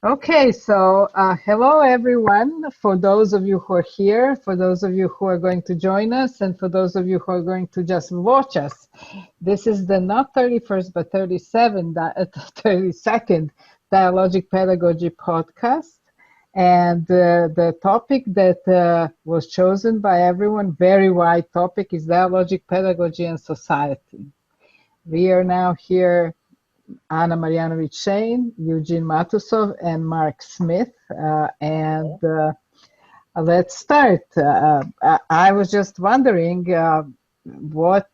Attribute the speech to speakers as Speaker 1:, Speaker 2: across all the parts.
Speaker 1: Okay, so hello everyone. For those of you who are here, for those of you who are going to join us, and for those of you who are going to just watch us, this is the not 31st but 32nd Dialogic Pedagogy podcast. And the topic that was chosen by everyone, very wide topic, is Dialogic Pedagogy and Society. We are now here, Anna Marjanovic-Shane, Eugene Matusov, and Mark Smith. Let's start. I was just wondering what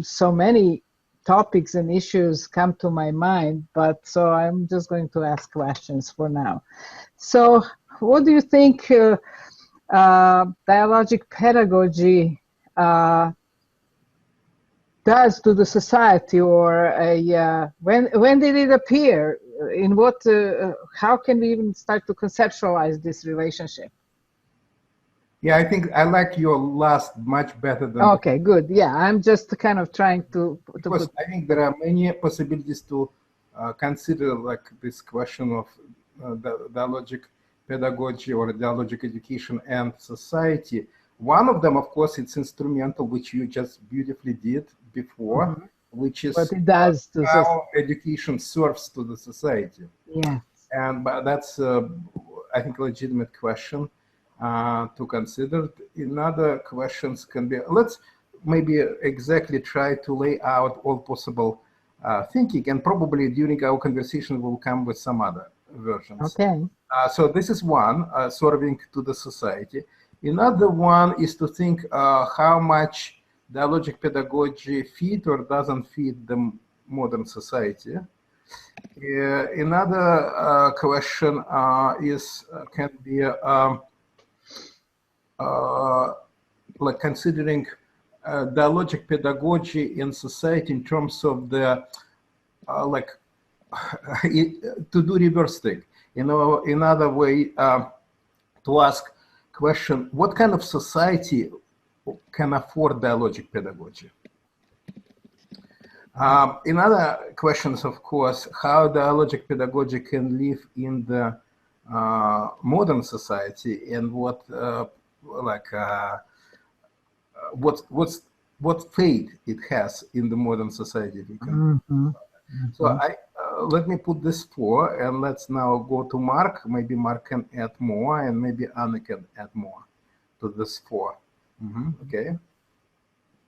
Speaker 1: so many topics and issues come to my mind, but so I'm just going to ask questions for now. So what do you think dialogic pedagogy does to the society, or when did it appear? In what? How can we even start to conceptualize this relationship?
Speaker 2: Yeah, I think I like your last much better than.
Speaker 1: Okay, good. Yeah, I'm just kind of trying to
Speaker 2: because I think there are many possibilities to consider, like this question of dialogic pedagogy or dialogic education and society. One of them, of course, it's instrumental, which you just beautifully did before, which is
Speaker 1: what it does to
Speaker 2: how education serves to the society.
Speaker 1: Yes.
Speaker 2: And that's, I think, a legitimate question to consider. Another questions can be, let's maybe exactly try to lay out all possible thinking, and probably during our conversation we'll come with some other versions.
Speaker 1: Okay.
Speaker 2: So this is one, serving to the society. Another one is to think how much dialogic pedagogy fit or doesn't fit the modern society. Another question is can be like considering dialogic pedagogy in society in terms of the like to do reverse thing. You know, another way to ask question: what kind of society can afford dialogic pedagogy? Another question is, of course, how dialogic pedagogy can live in the modern society, and what what fate it has in the modern society. So let me put this four, and let's now go to Mark. Maybe Mark can add more, and maybe Anna can add more to this four. Okay.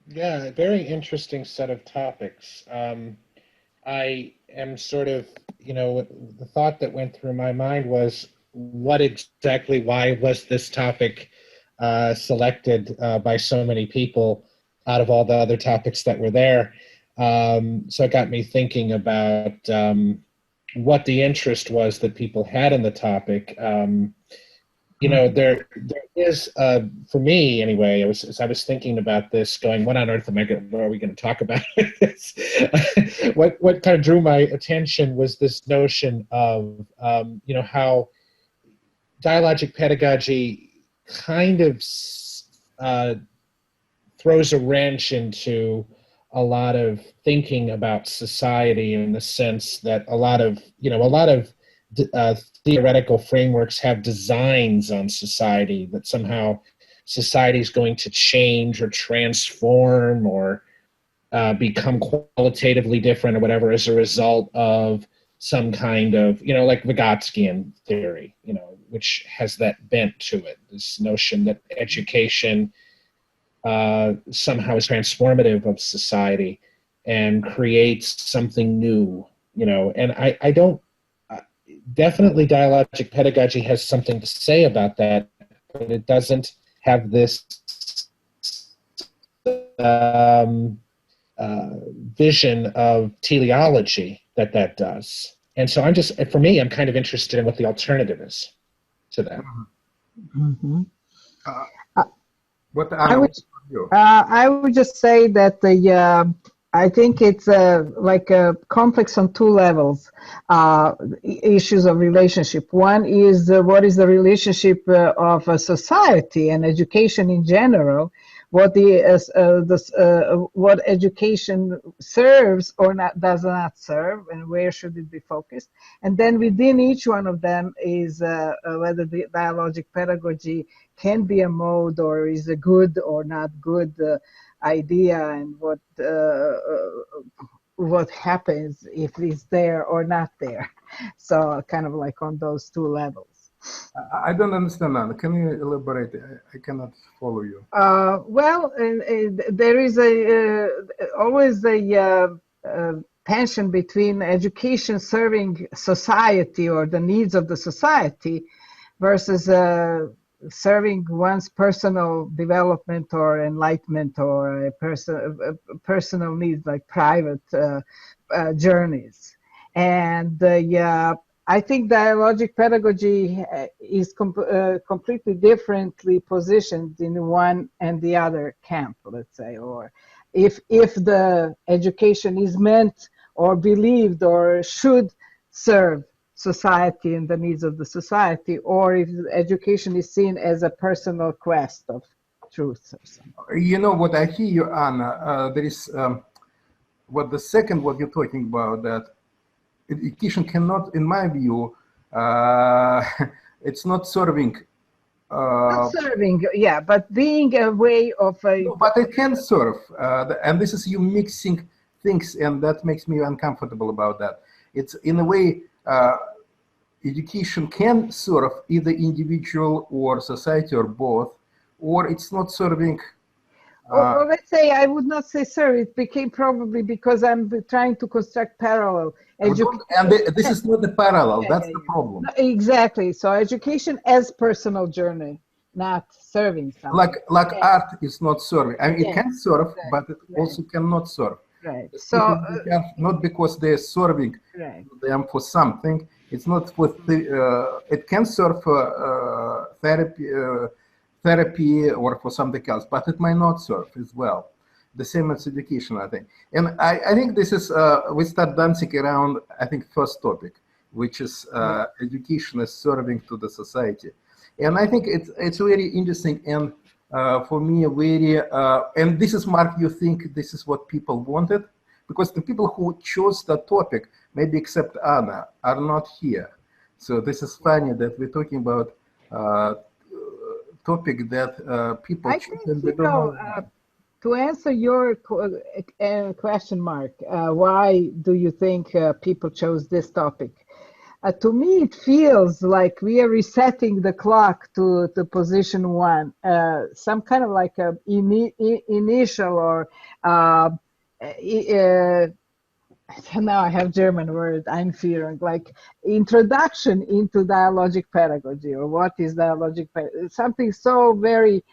Speaker 3: Yeah, very interesting set of topics. I am sort of, the thought that went through my mind was, why was this topic selected by so many people out of all the other topics that were there? So it got me thinking about what the interest was that people had in the topic. There is, for me anyway, as I was thinking about this, going, what on earth are we going to talk about this? What kind of drew my attention was this notion of, how dialogic pedagogy kind of throws a wrench into a lot of thinking about society, in the sense that a lot of theoretical frameworks have designs on society, that somehow society is going to change or transform or become qualitatively different or whatever as a result of some kind of, like Vygotskian theory, which has that bent to it, this notion that education somehow is transformative of society and creates something new, and I don't, definitely dialogic pedagogy has something to say about that, but it doesn't have this vision of teleology that does. And so for me, I'm kind of interested in what the alternative is to that.
Speaker 1: I would just say that I think it's like a complex on two levels, issues of relationship. One is what is the relationship of a society and education in general what what education serves or not does not serve, and where should it be focused. And then within each one of them is whether the dialogic pedagogy can be a mode or is a good or not good idea, and what happens if it's there or not there. So kind of like on those two levels.
Speaker 2: I don't understand that. Can you elaborate? I cannot follow you.
Speaker 1: Well, there is always a tension between education serving society or the needs of the society versus serving one's personal development or enlightenment or personal needs like private journeys. And I think dialogic pedagogy is completely differently positioned in one and the other camp, let's say, or if the education is meant or believed or should serve society and the needs of the society, or if education is seen as a personal quest of truth or something.
Speaker 2: You know what I hear you, Anna, there is what you're talking about, that education cannot, in my view, it's not serving.
Speaker 1: Not serving, yeah, but being a way of a...
Speaker 2: No, but it can serve, and this is you mixing things, and that makes me uncomfortable about that. It's in a way, education can serve either individual or society or both, or it's not serving.
Speaker 1: Or let's say, I would not say serve, it became probably because I'm trying to construct parallel.
Speaker 2: And this is not the parallel, that's the problem.
Speaker 1: Exactly, so education as personal journey, not serving something.
Speaker 2: Like art is not serving. I mean, it can serve, but it also cannot serve.
Speaker 1: Right. So
Speaker 2: not because they're serving them for something. It's not for it can serve for therapy or for something else, but it might not serve as well. The same as education, I think. And I think this is we start dancing around, I think, first topic, which is education as serving to the society. And I think it's very interesting, and for me, very, and this is, Mark, you think this is what people wanted? Because the people who chose that topic, maybe except Anna, are not here. So this is funny that we're talking about topic that people choose and they don't know.
Speaker 1: To answer your question, Mark, why do you think people chose this topic? To me, it feels like we are resetting the clock to position one, some kind of like a initial or now I have German word, Einführung, like introduction into dialogic pedagogy, or what is dialogic pedagogy? Something so very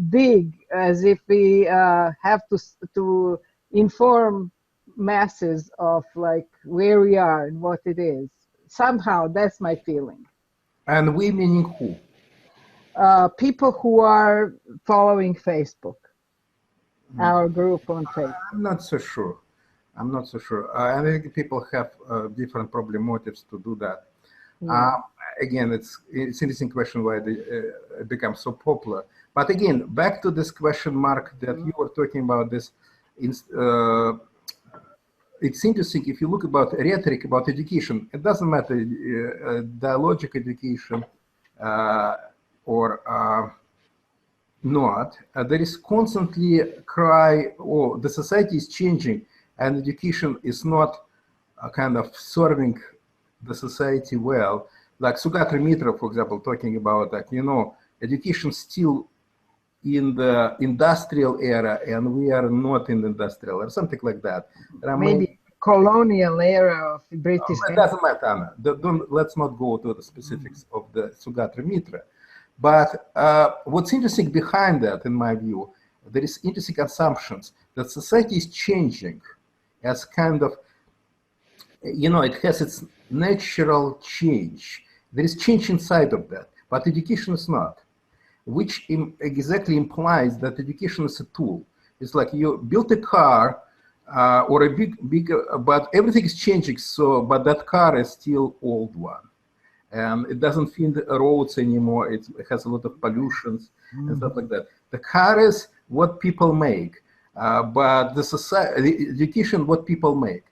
Speaker 1: big, as if we have to inform masses of like where we are and what it is. Somehow, that's my feeling.
Speaker 2: And we meaning who?
Speaker 1: People who are following Facebook, our group on Facebook.
Speaker 2: I'm not so sure. I'm not so sure. I think people have different probably motives to do that. Again, it's an interesting question why they become so popular. But again, back to this question, Mark, that you were talking about this. It's interesting if you look about rhetoric about education. It doesn't matter dialogic education or not. There is constantly a cry, oh, the society is changing, and education is not kind of serving the society well. Like Sugatra Mitra, for example, talking about that, you know, education still in the industrial era, and we are not in the industrial, or something like that.
Speaker 1: Maybe colonial era of British.
Speaker 2: It doesn't matter, Anna. Let's not go to the specifics of the Sugatra Mitra. But what's interesting behind that, in my view, there is interesting assumptions that society is changing as kind of, you know, it has its natural change. There is change inside of that, but education is not, which exactly implies that education is a tool. It's like you built a car or a big, but everything is changing. So, but that car is still old one. and it doesn't feed the roads anymore. It has a lot of pollutions and stuff like that. The car is what people make, but the society, the education, what people make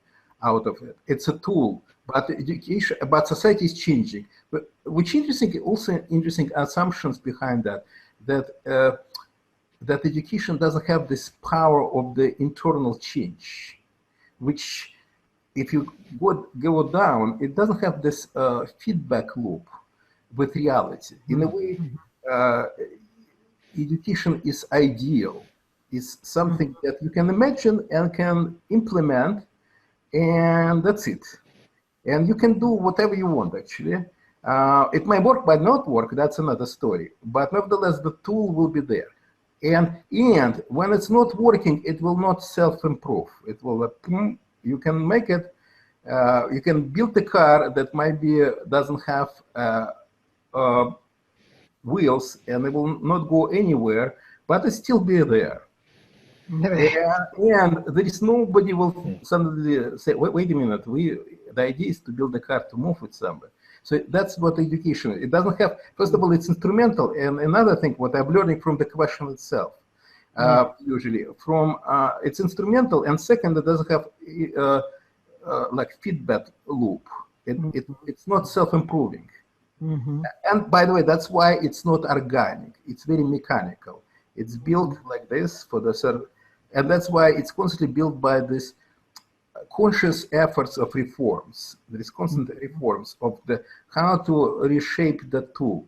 Speaker 2: out of it. It's a tool, but education, but society is changing. But which interesting, also interesting assumptions behind that, that education doesn't have this power of the internal change, which if you go down, it doesn't have this feedback loop with reality. In a way, education is ideal. It's something that you can imagine and can implement, and that's it. And you can do whatever you want, actually. It might work, might not work, that's another story. But nevertheless, the tool will be there. And when it's not working, it will not self-improve. It will, you can make it, you can build a car that maybe doesn't have wheels and it will not go anywhere, but it still be there. And there is nobody will suddenly say, wait a minute, the idea is to build a car to move it somewhere. So that's what education is. It doesn't have, first of all, it's instrumental. And another thing, what I'm learning from the question itself, usually, it's instrumental. And second, it doesn't have like feedback loop. It's not self-improving. And by the way, that's why it's not organic. It's very mechanical. It's built like this for the server. And that's why it's constantly built by this conscious efforts of reforms. There is constant reforms of how to reshape the tool.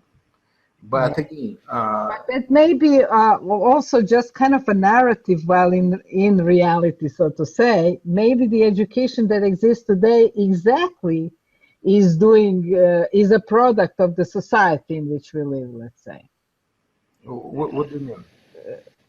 Speaker 2: But again,
Speaker 1: but it may be also just kind of a narrative, while in reality, so to say, maybe the education that exists today exactly is is a product of the society in which we live, let's say.
Speaker 2: What do you mean?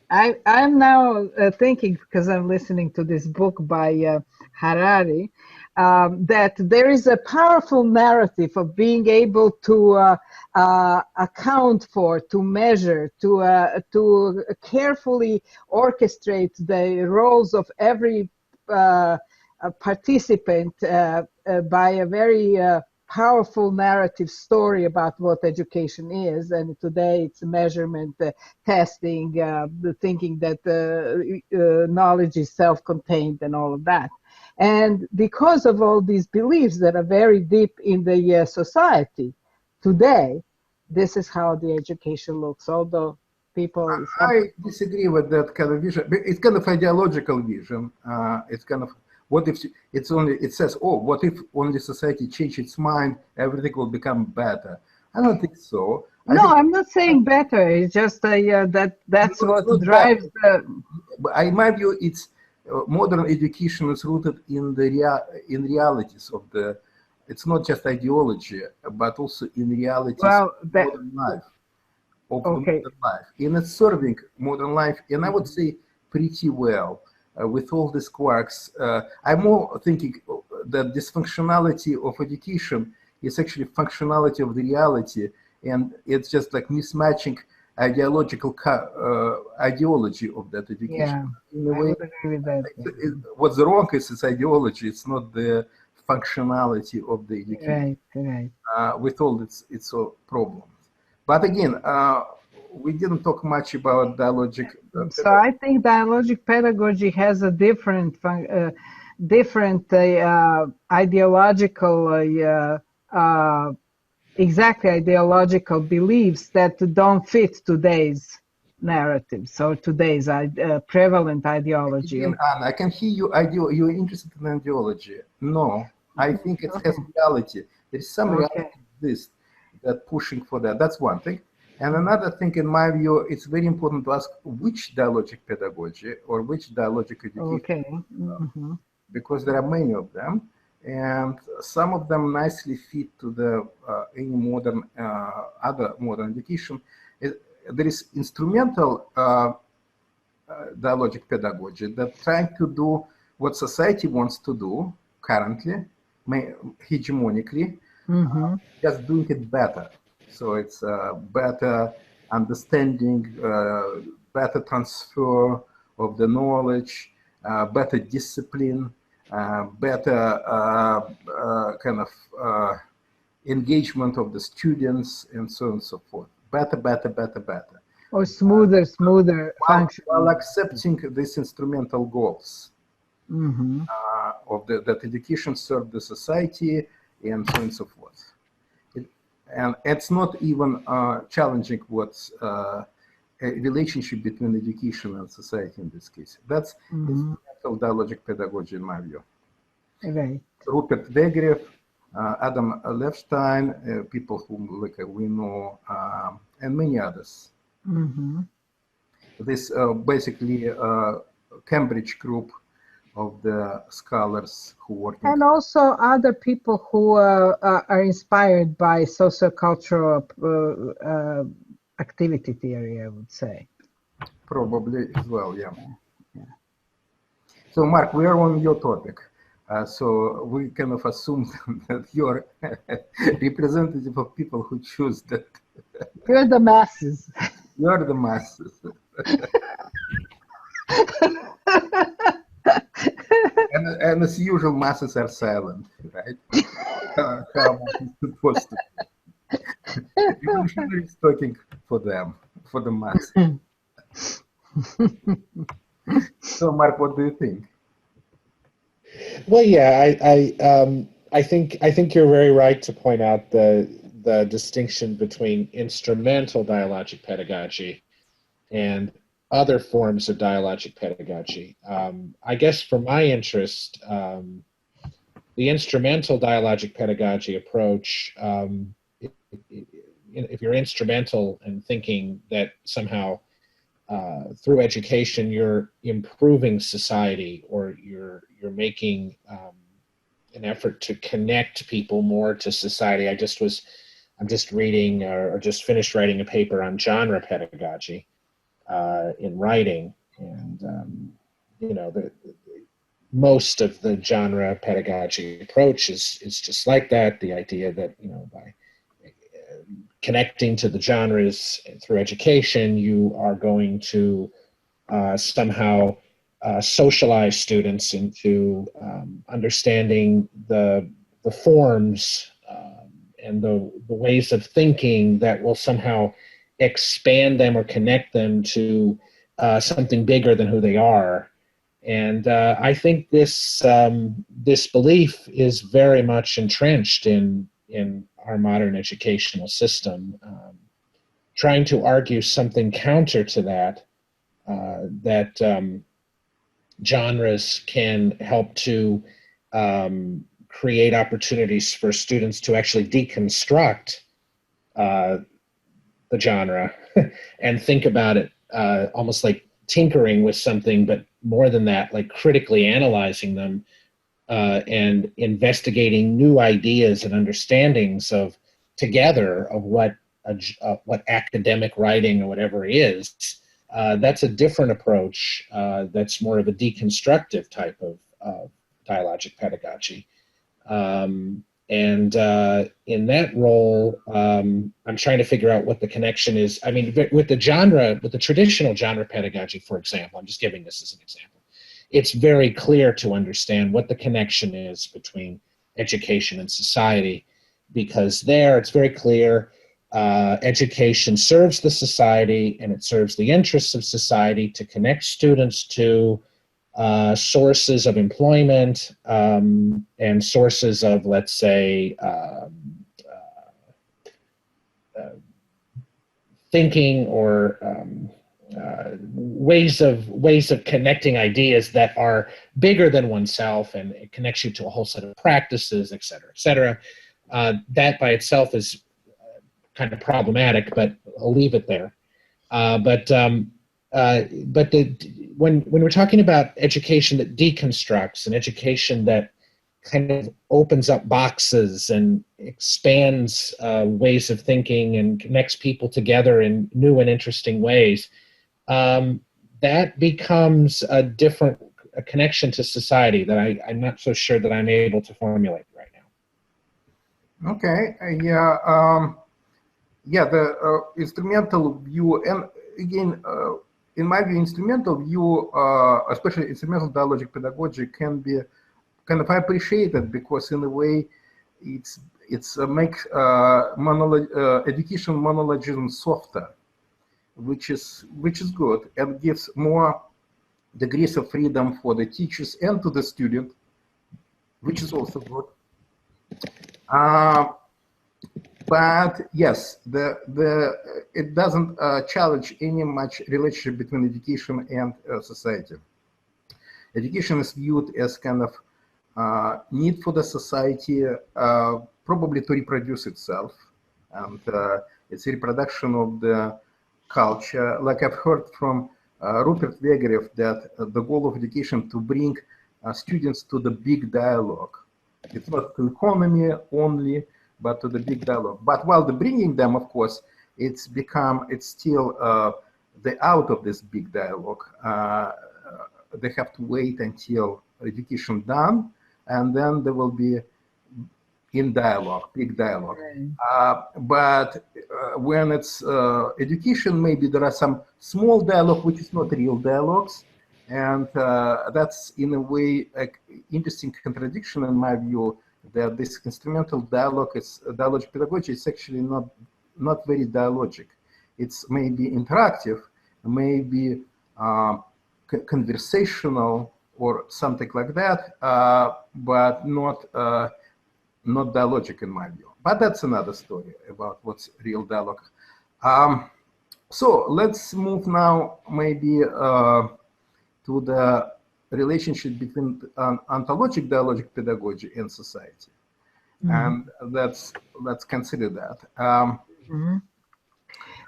Speaker 1: I'm now thinking, because I'm listening to this book by Harari, that there is a powerful narrative of being able to account for, to measure, to carefully orchestrate the roles of every participant by a very powerful narrative story about what education is. And today it's measurement, testing, the thinking that knowledge is self-contained and all of that. And because of all these beliefs that are very deep in the society today, this is how the education looks, although people...
Speaker 2: I disagree with that kind of vision. It's kind of ideological vision. It's kind of, what if it's only, it says, oh, what if only society change its mind, everything will become better? I don't think so.
Speaker 1: I'm not saying better. It's just that's what drives the...
Speaker 2: In my view, it's modern education is rooted in the realities of the. It's not just ideology, but also in realities of modern life. Modern life, and it's serving modern life, and I would say pretty well. With all these quarks, I'm more thinking that this functionality of education is actually functionality of the reality, and it's just like mismatching ideological ideology of that education.
Speaker 1: Yeah,
Speaker 2: in a way,
Speaker 1: I would agree with that.
Speaker 2: What's wrong is its ideology. It's not the functionality of the education.
Speaker 1: Right.
Speaker 2: With all its problems. But again, we didn't talk much about dialogic.
Speaker 1: So I think dialogic pedagogy has a different ideological, exactly ideological beliefs that don't fit today's narrative. So today's prevalent ideology.
Speaker 2: Again, Anna, I can hear you. You're interested in ideology. No, I think it has reality. There's some reality exists that pushing for that. That's one thing. And another thing, in my view, it's very important to ask which dialogic pedagogy or which dialogic education, because there are many of them, and some of them nicely fit to the any modern other modern education. There is instrumental dialogic pedagogy that trying to do what society wants to do currently, hegemonically, just doing it better. So it's better understanding, better transfer of the knowledge, better discipline, better kind of engagement of the students, and so on and so forth. Better, better, better, better.
Speaker 1: Or smoother function.
Speaker 2: While accepting these instrumental goals
Speaker 1: Mm-hmm.
Speaker 2: of that education serve the society and so on and so forth. And it's not even challenging what's a relationship between education and society in this case. That's instrumental dialogic pedagogy in my view.
Speaker 1: Right.
Speaker 2: Rupert Degrev, Adam Levstein, people whom we know, and many others.
Speaker 1: Mm-hmm.
Speaker 2: This basically Cambridge group of the scholars who work.
Speaker 1: And also other people who are inspired by sociocultural activity theory, I would say.
Speaker 2: Probably as well, yeah. So, Mark, we are on your topic. So we kind of assume that you're representative of people who choose that.
Speaker 1: You're the masses.
Speaker 2: You're the masses. and as usual, masses are silent, right? How is supposed to be. Evolutionary is talking for them, for the masses. So, Mark, what do you think?
Speaker 3: Well, yeah, I think you're very right to point out the distinction between instrumental dialogic pedagogy and other forms of dialogic pedagogy. I guess for my interest, the instrumental dialogic pedagogy approach, if you're instrumental in thinking that somehow through education you're improving society, or you're making an effort to connect people more to society. I'm just reading or just finished writing a paper on genre pedagogy in writing, and you know, most of the genre pedagogy approach is just like that. The idea that, you know, by connecting to the genres through education, you are going to somehow socialize students into understanding the forms and the ways of thinking that will somehow expand them or connect them to something bigger than who they are. And I think this this belief is very much entrenched in our modern educational system. Trying to argue something counter to that, that genres can help to create opportunities for students to actually deconstruct the genre and think about it almost like tinkering with something, but more than that, like critically analyzing them and investigating new ideas and understandings of together of what academic writing or whatever is. That's a different approach. That's more of a deconstructive type of dialogic pedagogy. And in that role, I'm trying to figure out what the connection is. I mean, with the traditional genre pedagogy, for example, I'm just giving this as an example, it's very clear to understand what the connection is between education and society, because there it's very clear education serves the society and it serves the interests of society to connect students to sources of employment and sources of, let's say, thinking or ways of connecting ideas that are bigger than oneself, and it connects you to a whole set of practices, et cetera, et cetera. That by itself is kind of problematic, but I'll leave it there. When we're talking about education that deconstructs, an education that kind of opens up boxes and expands ways of thinking and connects people together in new and interesting ways, that becomes a different connection to society that I'm not so sure that I'm able to formulate right now.
Speaker 2: Okay, the instrumental view, and again, in my view, instrumental view, especially instrumental dialogic pedagogy, can be kind of appreciated because in a way it's make education monologism softer, which is good and gives more degrees of freedom for the teachers and to the student, which is also good. But yes, it doesn't challenge any much relationship between education and society. Education is viewed as kind of need for the society, probably to reproduce itself, and it's a reproduction of the culture. Like I've heard from Rupert Vegerev that the goal of education to bring students to the big dialogue. It's not to economy only, but to the big dialogue. But while the bringing them, of course, it's still the out of this big dialogue. They have to wait until education done, and then there will be in dialogue, big dialogue. But when it's education, maybe there are some small dialogue, which is not real dialogues. And that's in a way an interesting contradiction in my view, that this instrumental dialogue is dialogic pedagogy is actually not very dialogic. It's maybe interactive, maybe conversational or something like that, but not dialogic in my view. But that's another story about what's real dialogue. So let's move now maybe to the relationship between ontologic dialogic pedagogy and society. And let's consider that.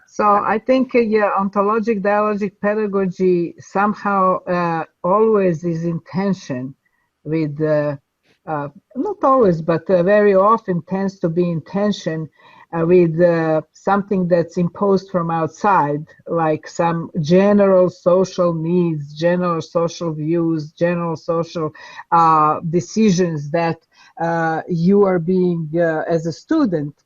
Speaker 1: So I think ontologic dialogic pedagogy somehow always is in tension with, not always, but very often tends to be in tension with something that's imposed from outside, like some general social needs, general social views, general social decisions that you are being, as a student,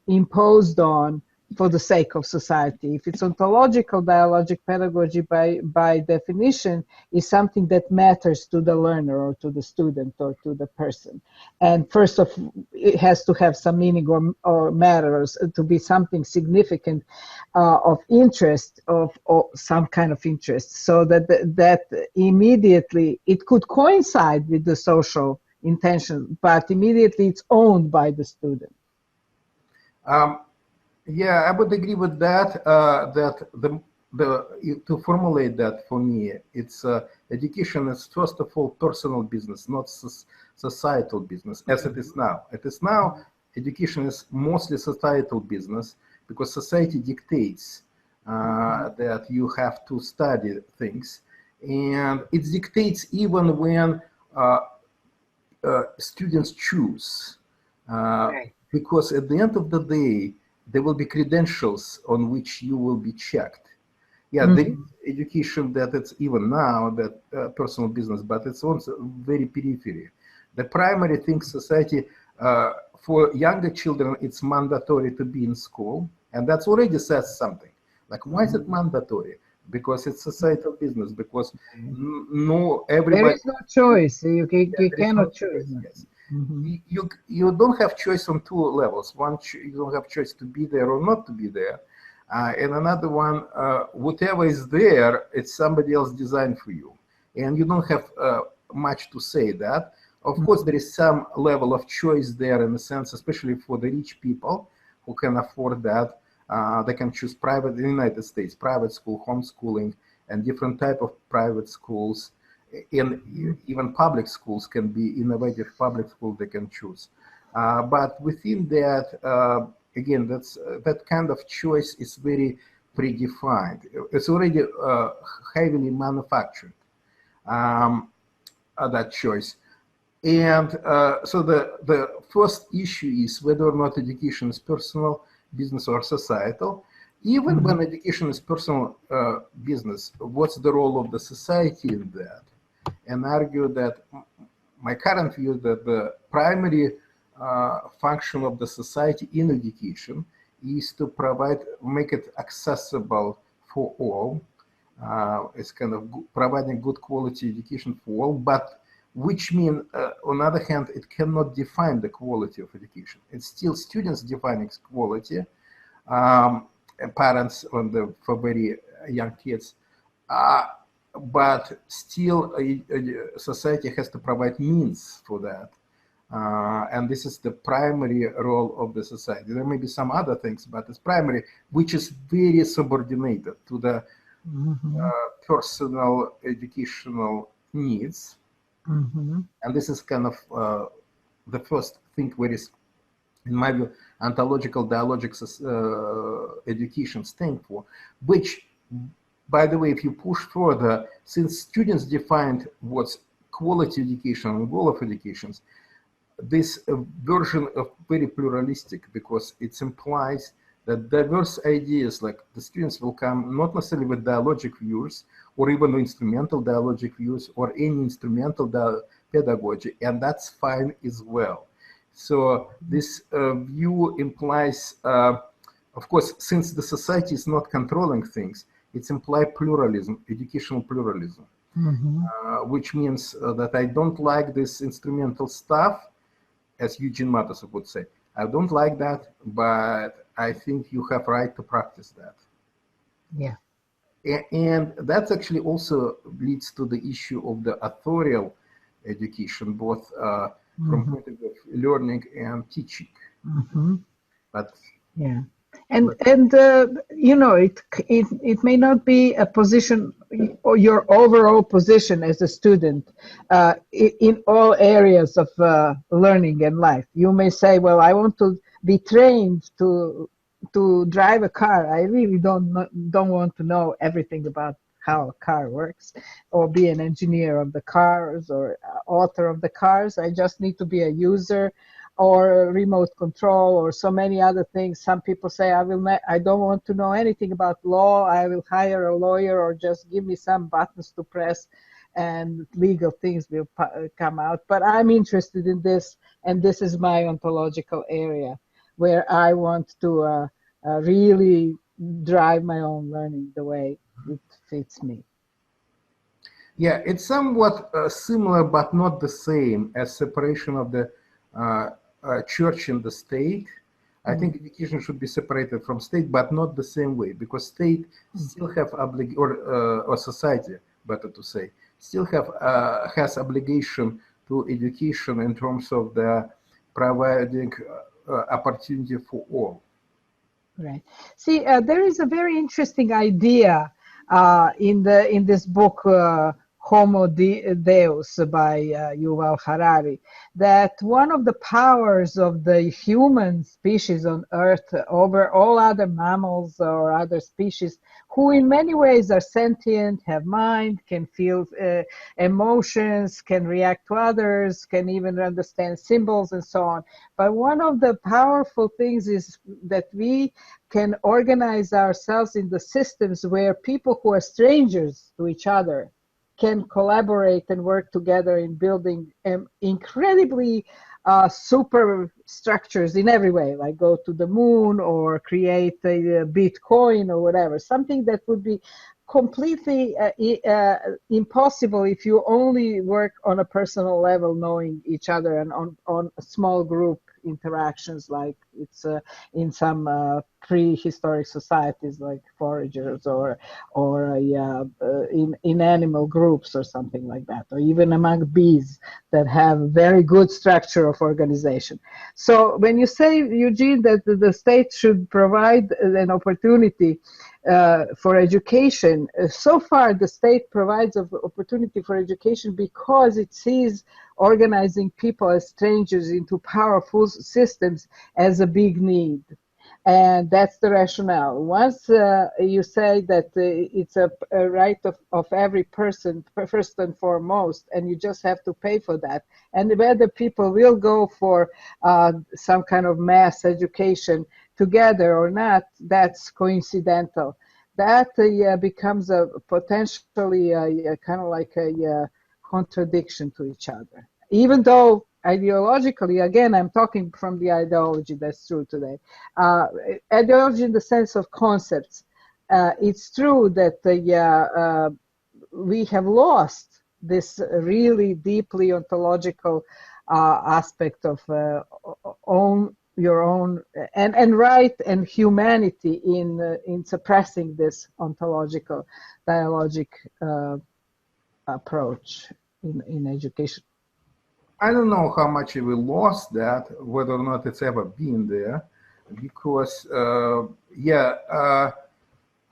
Speaker 1: imposed on for the sake of society. If it's ontological dialogic pedagogy, by definition, is something that matters to the learner or to the student or to the person. And first of all, it has to have some meaning or matters, to be something significant of interest, of some kind of interest, so that immediately it could coincide with the social intention, but immediately it's owned by the student.
Speaker 2: Yeah, I would agree with that. To formulate that for me, it's education is first of all personal business, not societal business, as it is now. It is now education is mostly societal business because society dictates that you have to study things, and it dictates even when students choose, because at the end of the day, there will be credentials on which you will be checked. Yeah, there is education that it's even now that personal business, but it's also very periphery. The primary thing society, for younger children, it's mandatory to be in school, and that's already says something. Like, why is it mandatory? Because it's societal business, because everybody...
Speaker 1: There is no choice, you cannot choose.
Speaker 2: Yes. You don't have choice on two levels. One, you don't have choice to be there or not to be there. And another one, whatever is there, it's somebody else designed for you. And you don't have much to say that. Of course, there is some level of choice there in a sense, especially for the rich people who can afford that. They can choose private, in the United States, private school, homeschooling, and different type of private schools. In even public schools can be innovative public schools they can choose. But within that, again, that kind of choice is very predefined. It's already heavily manufactured, that choice. And so the first issue is whether or not education is personal, business, or societal. Even when education is personal business, what's the role of the society in that? And argue that my current view is that the primary function of the society in education is to make it accessible for all. It's kind of providing good quality education for all, but which means, on the other hand, it cannot define the quality of education. It's still students defining quality, parents for very young kids, but still society has to provide means for that. And this is the primary role of the society. There may be some other things, but it's primary, which is very subordinated to the personal educational needs. And this is kind of the first thing where is, in my view, ontological dialogic education stand for, which, by the way, if you push further, since students defined what's quality education and goal of educations, this version of very pluralistic, because it implies that diverse ideas, like the students will come not necessarily with dialogic views or even instrumental dialogic views or any instrumental pedagogy, and that's fine as well. So this view implies, of course, since the society is not controlling things, it's implied pluralism, educational pluralism, which means that I don't like this instrumental stuff, as Eugene Matusov would say. I don't like that, but I think you have right to practice that.
Speaker 1: Yeah.
Speaker 2: And that actually also leads to the issue of the authorial education, both from point of view of learning and teaching. But
Speaker 1: yeah, and you know, it may not be a position or your overall position as a student in all areas of learning and life. You may say, well, I want to be trained to drive a car. I really don't want to know everything about how a car works, or be an engineer of the cars or author of the cars. I just need to be a user or remote control or so many other things. Some people say, I don't want to know anything about law. I will hire a lawyer, or just give me some buttons to press and legal things will come out. But I'm interested in this, and this is my ontological area where I want to really drive my own learning the way it fits me.
Speaker 2: Yeah, it's somewhat similar, but not the same as separation of the church and the state. I think education should be separated from state, but not the same way, because state still have or society, better to say, still has obligation to education in terms of the providing opportunity for all.
Speaker 1: Right. See, there is a very interesting idea in this book, Homo Deus by Yuval Harari, that one of the powers of the human species on Earth over all other mammals or other species, who in many ways are sentient, have mind, can feel emotions, can react to others, can even understand symbols and so on. But one of the powerful things is that we can organize ourselves in the systems where people who are strangers to each other can collaborate and work together in building incredibly super structures in every way, like go to the moon or create a Bitcoin or whatever, something that would be completely impossible if you only work on a personal level, knowing each other, and on a small group interactions, like it's in some prehistoric societies like foragers or in animal groups or something like that, or even among bees that have very good structure of organization. So when you say, Eugene, that the state should provide an opportunity for education, so far the state provides an opportunity for education because it sees organizing people as strangers into powerful systems as a big need. And that's the rationale. Once you say that it's a right of every person, first and foremost, and you just have to pay for that, and whether people will go for some kind of mass education together or not, that's coincidental. That becomes a potentially kind of like a contradiction to each other. Even though ideologically, again, I'm talking from the ideology that's true today. Ideology in the sense of concepts. It's true that we have lost this really deeply ontological aspect of your own and right and humanity in suppressing this ontological dialogic approach in education.
Speaker 2: I don't know how much we lost that, whether or not it's ever been there, because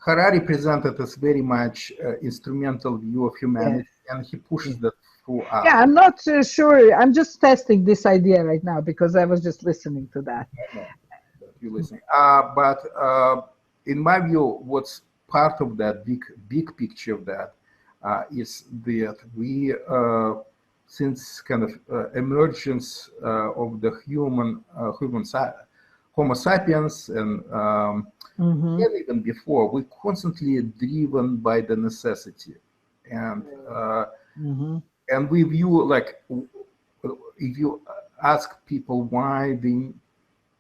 Speaker 2: Harari presented us very much instrumental view of humanity, yes. And he pushes that throughout.
Speaker 1: Yeah, I'm not sure. I'm just testing this idea right now because I was just listening to that.
Speaker 2: I know that you're listening. But in my view, what's part of that big picture of that is that we, since kind of emergence of the Homo sapiens and and even before, we're constantly driven by the necessity, and and we view, like, if you ask people why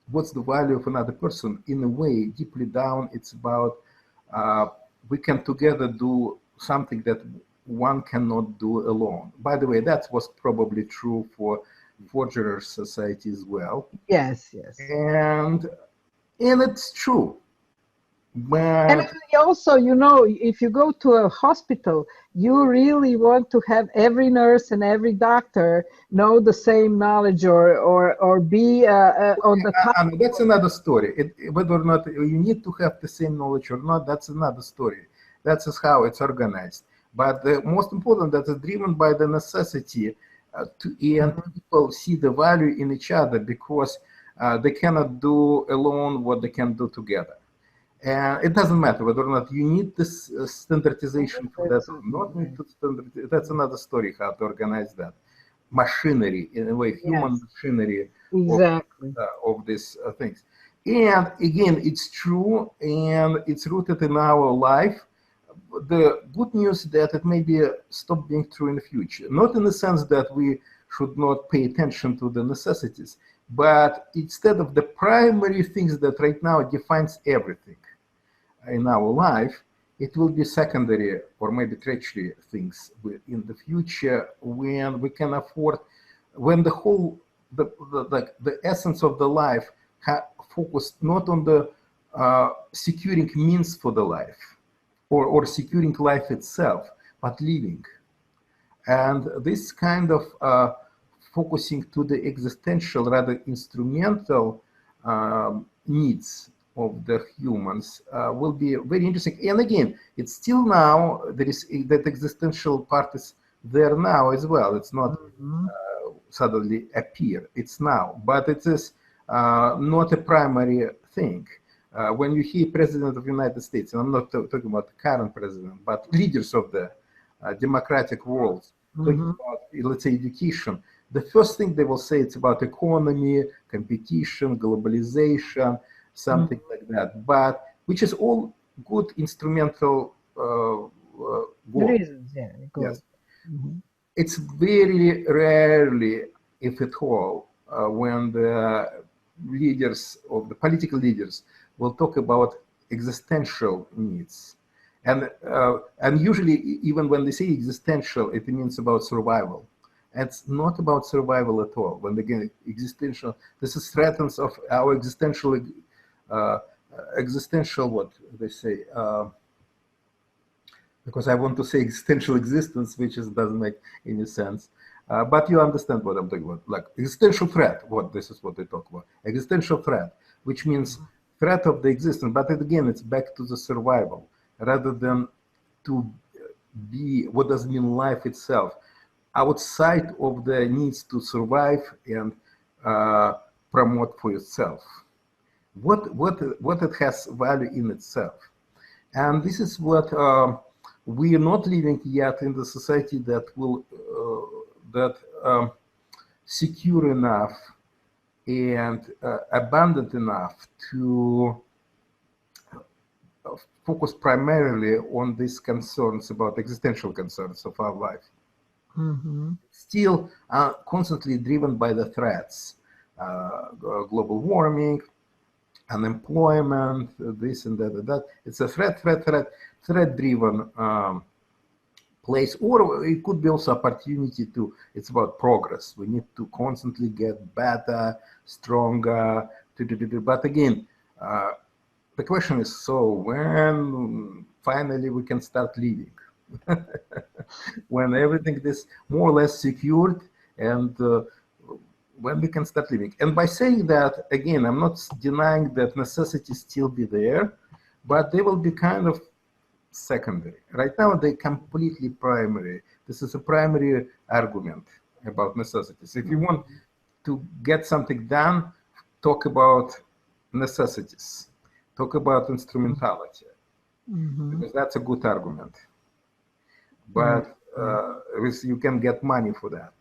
Speaker 2: what's the value of another person, in a way, deeply down, it's about we can together do something that one cannot do alone. By the way, that was probably true for Forgerer society as well.
Speaker 1: Yes, yes.
Speaker 2: And it's true. But
Speaker 1: and also, you know, if you go to a hospital, you really want to have every nurse and every doctor know the same knowledge or be on the top.
Speaker 2: That's another story. Whether or not you need to have the same knowledge or not, that's another story. That's just how it's organized. But the most important, that is driven by the necessity and people see the value in each other, because they cannot do alone what they can do together. And it doesn't matter whether or not you need this standardization for that or not need to standardize. That's another story, how to organize that machinery, in a way, human machinery of these things. And again, it's true, and it's rooted in our life. The good news is that it may be stop being true in the future. Not in the sense that we should not pay attention to the necessities, but instead of the primary things that right now defines everything in our life, it will be secondary or maybe tertiary things in the future, when we can afford, when the whole, the essence of the life focused not on the securing means for the life or securing life itself, but living. And this kind of focusing to the existential, rather instrumental needs of the humans will be very interesting. And again, it's still now, there is that existential part is there now as well. It's not suddenly appear, it's now, but it is not a primary thing. When you hear President of the United States, and I'm not talking about the current president, but leaders of the democratic world, talking about, let's say, education, the first thing they will say, it's about economy, competition, globalization, something like that, but which is all good instrumental
Speaker 1: reasons. Yeah,
Speaker 2: yes. It's very rarely, if at all, when the leaders of the political leaders will talk about existential needs, and usually even when they say existential, it means about survival. It's not about survival at all. When they get existential, this is threatens of our existential what they say, because I want to say existential existence, which doesn't make any sense, but you understand what I'm talking about, like existential threat. This is what they talk about, existential threat, which means threat of the existence. But again, it's back to the survival rather than to be, what does mean life itself, outside of the needs to survive and promote for yourself. What it has value in itself. And this is what we are not living yet in the society that will secure enough and abundant enough to focus primarily on these concerns, about existential concerns of our life. Still constantly driven by the threats, global warming, unemployment, this and that and that. It's a threat-driven place, or it could be also opportunity to, it's about progress. We need to constantly get better, stronger, but again, the question is, so when finally we can start living? When everything is more or less secured, and when we can start living. And by saying that, again, I'm not denying that necessity still be there, but they will be kind of secondary. Right now, they're completely primary. This is a primary argument about necessities. If you want to get something done, talk about necessities. Talk about instrumentality, because that's a good argument. But you can get money for that,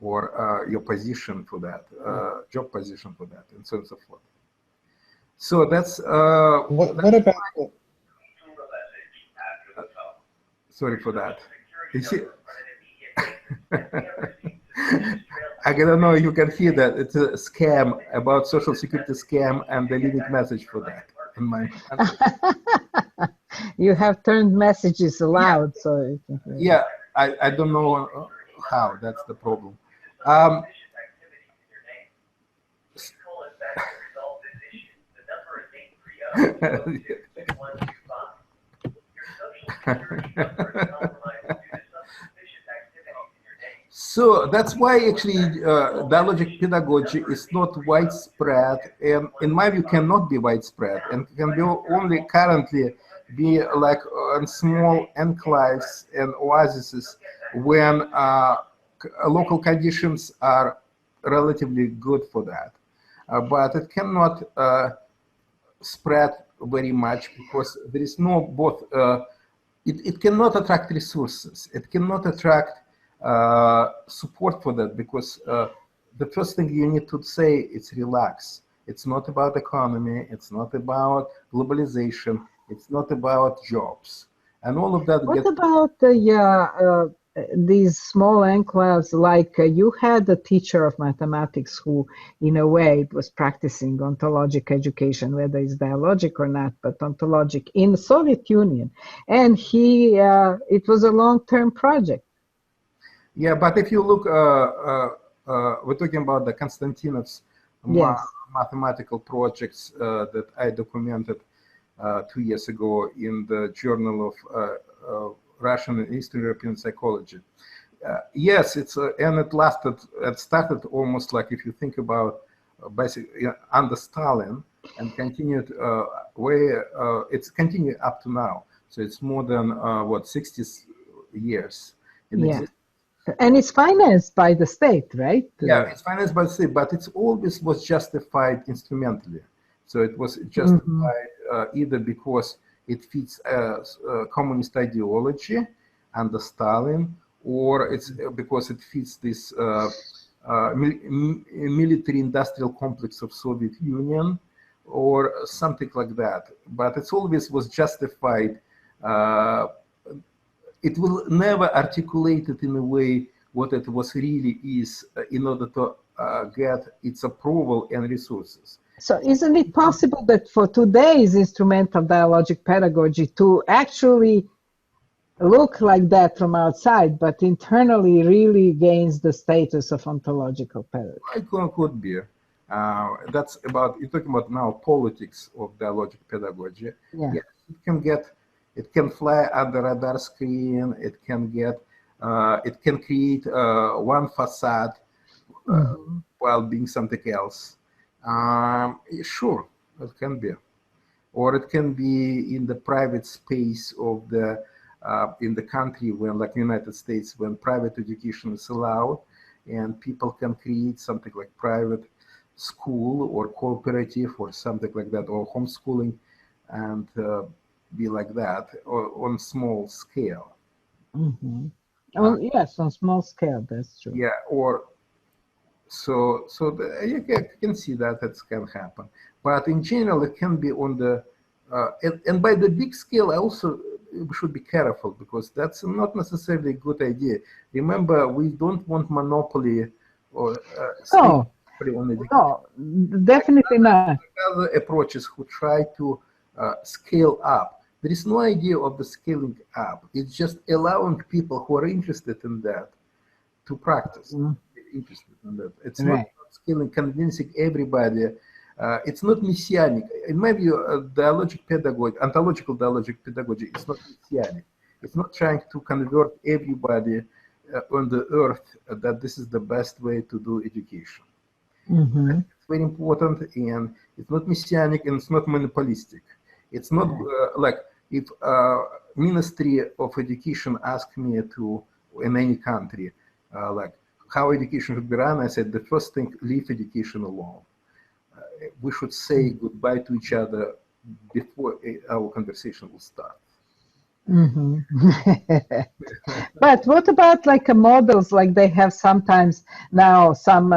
Speaker 2: or your position for that, job position for that, and so on and so forth. So that's
Speaker 3: what about?
Speaker 2: Sorry for that. You see, I don't know. You can hear that it's a scam about social security scam, and they leave a message for that in my.
Speaker 1: You have turned messages loud, so you can hear.
Speaker 2: Yeah, I don't know how. That's the problem. So that's why actually dialogic pedagogy is not widespread, and in my view cannot be widespread, and can be only currently be like on small enclaves and oases when local conditions are relatively good for that. But it cannot spread very much, because there is no both, it cannot attract resources, it cannot attract support for that, because the first thing you need to say is relax. It's not about economy, it's not about globalization, it's not about jobs, and all of that.
Speaker 1: What about these small enclaves? Like you had a teacher of mathematics who, in a way, was practicing ontologic education, whether it's dialogic or not, but ontologic in the Soviet Union, and he it was a long-term project.
Speaker 2: Yeah, but if you look, we're talking about the Konstantinov's mathematical projects that I documented 2 years ago in the Journal of Russian and Eastern European Psychology. Yes, it's and it started almost like, if you think about basically under Stalin, and continued it's continued up to now. So it's more than what, 60 years in existence.
Speaker 1: And it's financed by the state, right?
Speaker 2: Yeah, it's financed by the state, but it's always was justified instrumentally. So it was justified either because it fits communist ideology under Stalin, or it's because it fits this military-industrial complex of Soviet Union, or something like that. But it's always was justified. It will never articulate it in a way what it was really is in order to get its approval and resources.
Speaker 1: So isn't it possible that for today's instrumental dialogic pedagogy to actually look like that from outside, but internally really gains the status of ontological pedagogy?
Speaker 2: It could be. That's about, you're talking about now politics of dialogic pedagogy.
Speaker 1: Yeah.
Speaker 2: Yes, it can fly under radar screen. It can get, it can create one facade while being something else. Sure, it can be, or it can be in the private space of the in the country, when, like United States, when private education is allowed, and people can create something like private school or cooperative or something like that, or homeschooling, and be like that, or on small scale.
Speaker 1: Oh, yes, on small scale, that's true.
Speaker 2: Yeah, or so you can see that it can happen, but in general it can be on the and by the big scale also we should be careful, because that's not necessarily a good idea. Remember, we don't want monopoly or
Speaker 1: no, definitely not.
Speaker 2: Other approaches who try to scale up, There is no idea of the scaling up. It's just allowing people who are interested in that to practice. Interested in that. It's not scaling, convincing everybody. It's not messianic. In my view, dialogic pedagogy, ontological dialogic pedagogy, is not messianic. It's not trying to convert everybody on the earth that this is the best way to do education. It's very important, and it's not messianic, and it's not monopolistic. It's not like if Ministry of Education asked me to, in any country, like how education should be run, I said the first thing, leave education alone. We should say goodbye to each other before our conversation will start.
Speaker 1: But what about like models like they have sometimes now, some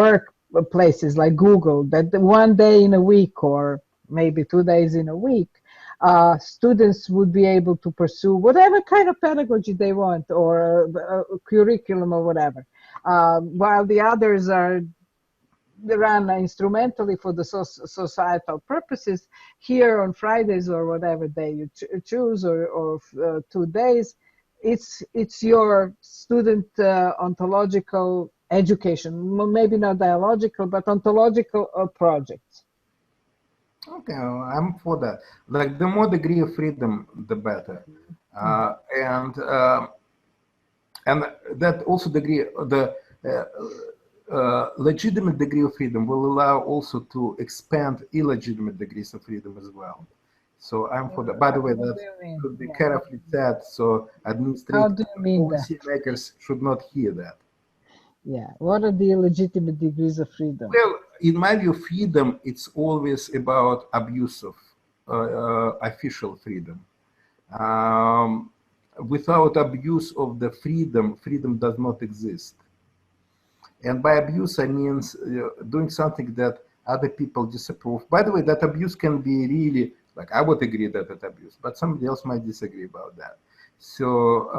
Speaker 1: workplaces like Google, that one day in a week or maybe 2 days in a week, students would be able to pursue whatever kind of pedagogy they want, or a curriculum or whatever, while the others are run instrumentally for the societal purposes. Here on Fridays or whatever day you choose, or 2 days, it's your student ontological education, maybe not dialogical, but ontological projects.
Speaker 2: Okay, I'm for that. Like the more degree of freedom, the better, and that also degree the. Legitimate degree of freedom will allow also to expand illegitimate degrees of freedom as well. So I'm for that. By the way, that should be carefully said, so administrators, policy makers should not hear that.
Speaker 1: Yeah, what are the illegitimate degrees of freedom?
Speaker 2: Well, in my view, freedom, it's always about abuse of official freedom. Without abuse of the freedom, freedom does not exist. And by abuse, I mean doing something that other people disapprove. By the way, that abuse can be really, like, I would agree that it's abuse, but somebody else might disagree about that. So,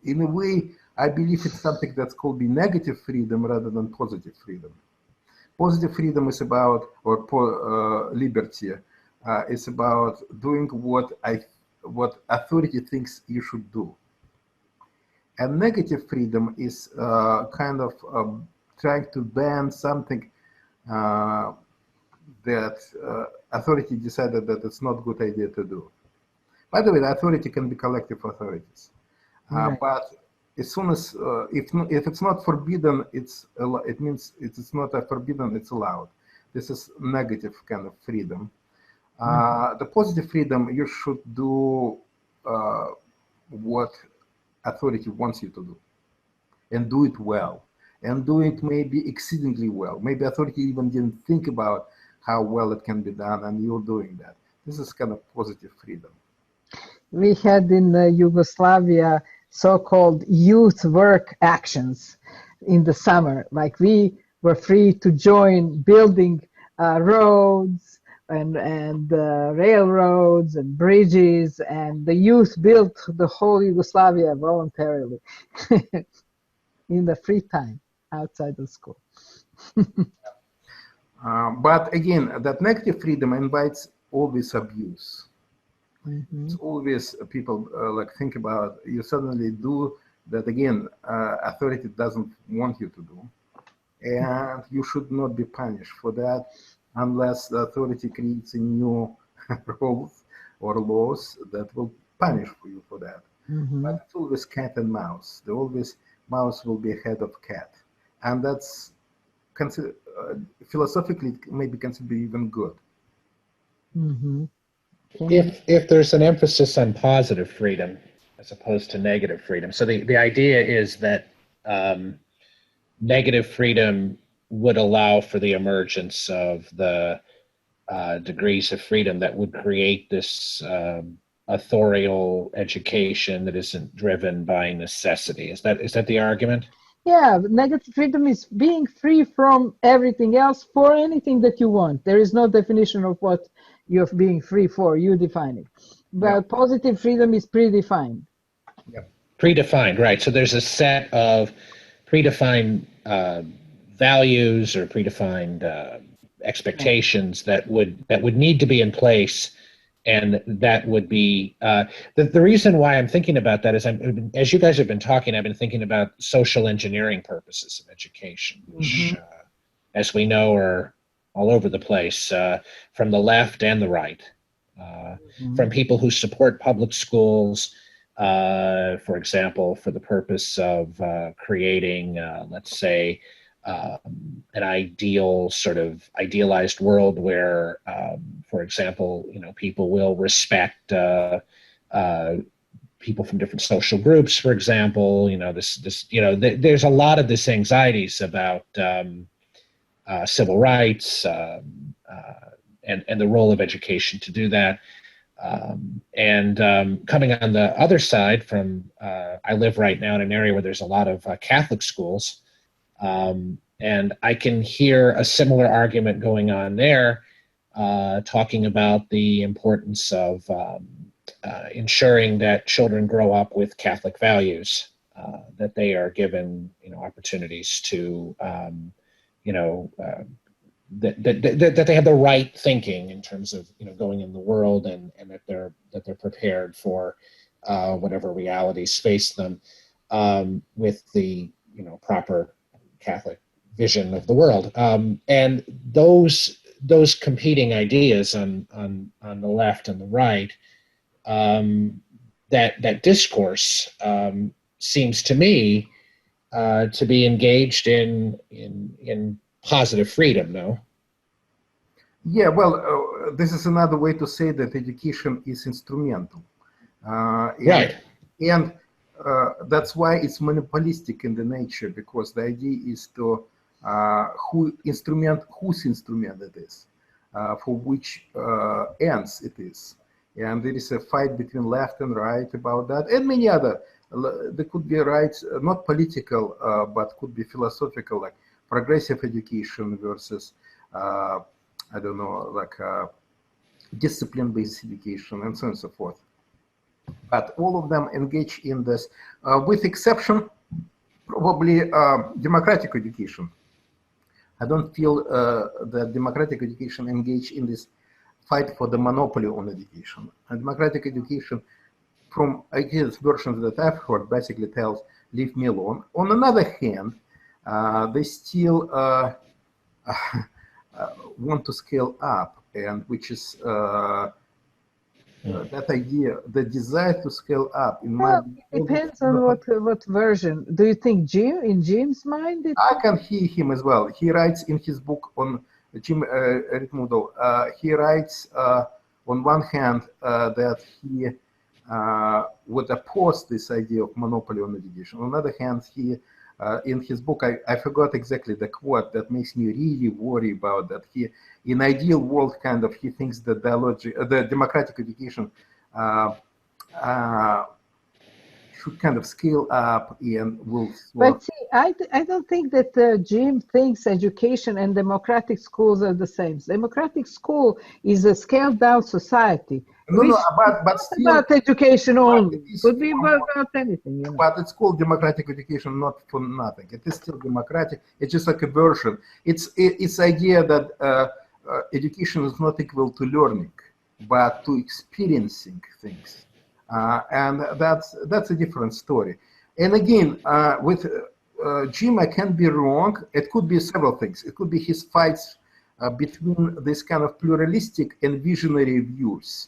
Speaker 2: in a way, I believe it's something that's called the negative freedom rather than positive freedom. Positive freedom is about, or liberty, is about doing what authority thinks you should do. And negative freedom is kind of trying to ban something that authority decided that it's not a good idea to do. By the way, the authority can be collective authorities. But as soon as, if it's not forbidden, it means it's not forbidden, it's allowed. This is negative kind of freedom. The positive freedom, you should do what authority wants you to do, and do it well, and do it maybe exceedingly well. Maybe authority even didn't think about how well it can be done, and you're doing that. This is kind of positive freedom.
Speaker 1: We had in Yugoslavia so-called youth work actions in the summer. Like, we were free to join building roads and railroads and bridges, and the youth built the whole Yugoslavia voluntarily in the free time outside of school.
Speaker 2: But again, that negative freedom invites always abuse. It's always people like think about, you suddenly do that again, authority doesn't want you to do, and you should not be punished for that unless the authority creates a new rules or laws that will punish you for that. But it's always cat and mouse. Mouse will be ahead of cat, and that's philosophically maybe considered even good.
Speaker 3: If there's an emphasis on positive freedom as opposed to negative freedom. So the idea is that negative freedom would allow for the emergence of the degrees of freedom that would create this authorial education that isn't driven by necessity. Is that the argument?
Speaker 1: Yeah, negative freedom is being free from everything else for anything that you want. There is no definition of what you're being free for. You define it. But positive freedom is predefined.
Speaker 3: Predefined, right. So there's a set of predefined values or predefined expectations that would need to be in place, and that would be the reason why I'm thinking about that is as you guys have been talking, I've been thinking about social engineering purposes of education, which, as we know, are all over the place, from the left and the right, from people who support public schools, for example, for the purpose of creating, let's say, an idealized world where, for example, people will respect people from different social groups, for example. There's a lot of this anxieties about civil rights and the role of education to do that. Coming on the other side from, I live right now in an area where there's a lot of Catholic schools, and I can hear a similar argument going on there, talking about the importance of ensuring that children grow up with Catholic values, that they are given, opportunities to, that they have the right thinking in terms of going in the world, and that they're prepared for whatever realities face them, with the proper Catholic vision of the world, and those competing ideas on the left and the right, that discourse seems to me to be engaged in positive freedom. No?
Speaker 2: Yeah, well, this is another way to say that education is instrumental,
Speaker 3: right?
Speaker 2: And that's why it's monopolistic in the nature, because the idea is to whose instrument it is, for which ends it is, and there is a fight between left and right about that, and many other. There could be rights, not political, but could be philosophical, like progressive education versus, I don't know, like discipline-based education, and so on and so forth. But all of them engage in this, with exception, probably, democratic education. I don't feel that democratic education engage in this fight for the monopoly on education. And democratic education, from ideas versions that I've heard, basically tells, leave me alone. On another hand, they still want to scale up, and which is that idea, the desire to scale up. In my
Speaker 1: it depends on what version. Do you think in Jim's mind?
Speaker 2: I can hear him as well. He writes in his book on Jim Ritmoodle, he writes on one hand that he would oppose this idea of monopoly on education. On the other hand, he in his book, I forgot exactly the quote that makes me really worry about that. He, in ideal world, kind of, he thinks that the democratic education should kind of scale up and will.
Speaker 1: But see, I don't think that Jim thinks education and democratic schools are the same. Democratic school is a scaled down society.
Speaker 2: No, but still,
Speaker 1: about education only. It could be about anything.
Speaker 2: But it's called democratic education, not for nothing. It is still democratic. It's just like a version. It's idea that education is not equal to learning, but to experiencing things, and that's a different story. And again, with Jim, I can be wrong. It could be several things. It could be his fights between this kind of pluralistic and visionary views.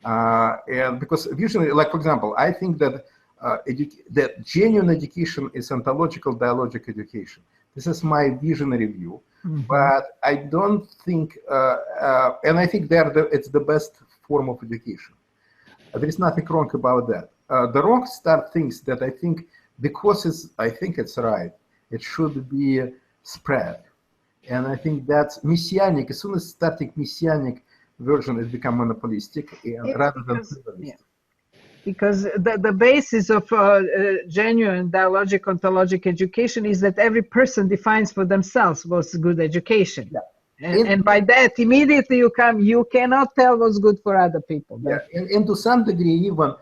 Speaker 2: And because visionary, like for example, I think that that genuine education is ontological dialogic education. This is my visionary view, but I don't think, and I think it's the best form of education. There is nothing wrong about that. The wrong start thinks that I think because I think it's right, it should be spread, and I think that's messianic. As soon as starting messianic version has become monopolistic, rather than pluralistic.
Speaker 1: Because the basis of genuine dialogic ontologic education is that every person defines for themselves what's good education.
Speaker 2: Yeah.
Speaker 1: And by that, immediately you cannot tell what's good for other people.
Speaker 2: Yeah, and to some degree, even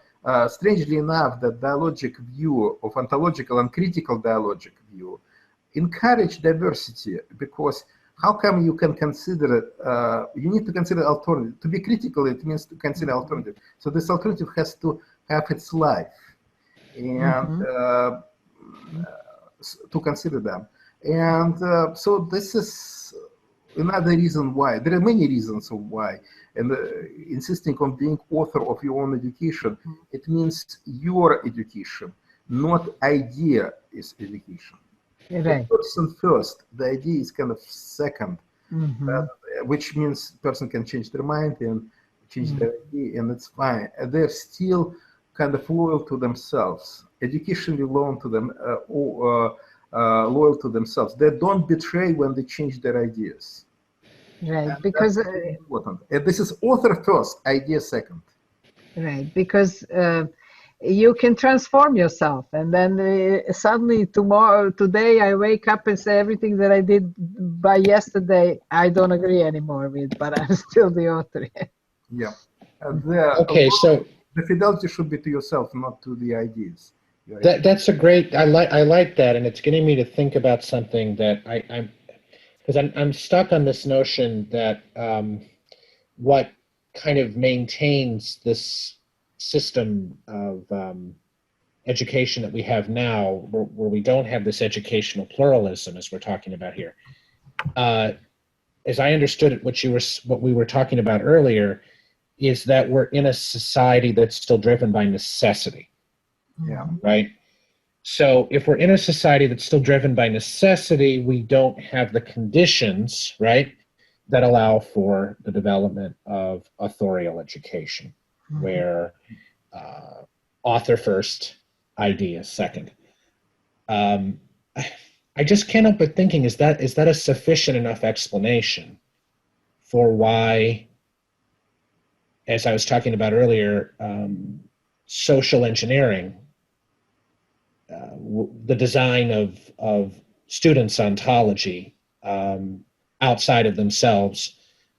Speaker 2: strangely enough, the dialogic view of ontological and critical dialogic view encourage diversity, because how come you can consider, you need to consider alternative. To be critical, it means to consider alternative. So this alternative has to have its life and to consider them. And so this is another reason why. There are many reasons of why. And insisting on being author of your own education, it means your education, not idea is education.
Speaker 1: Right.
Speaker 2: The person first, the idea is kind of second, which means person can change their mind and change their idea, and it's fine. They're still kind of loyal to themselves, educationally loyal to them, loyal to themselves. They don't betray when they change their ideas.
Speaker 1: Right,
Speaker 2: And
Speaker 1: because
Speaker 2: that's very important. And this is author first, idea second.
Speaker 1: right, because you can transform yourself, and then suddenly today I wake up and say everything that I did by yesterday I don't agree anymore with, but I'm still the author.
Speaker 2: Yeah.
Speaker 3: Okay, so
Speaker 2: the fidelity should be to yourself, not to the ideas.
Speaker 3: that's a great. I like that, and it's getting me to think about something that I'm stuck on this notion that what kind of maintains this system of education that we have now, where we don't have this educational pluralism, as we're talking about here. As I understood it, what we were talking about earlier, is that we're in a society that's still driven by necessity.
Speaker 2: Yeah.
Speaker 3: Right. So if we're in a society that's still driven by necessity, we don't have the conditions, right, that allow for the development of authorial education, where author first, idea second. I just can't help but thinking, is that a sufficient enough explanation for why, as I was talking about earlier, social engineering, the design of students' ontology outside of themselves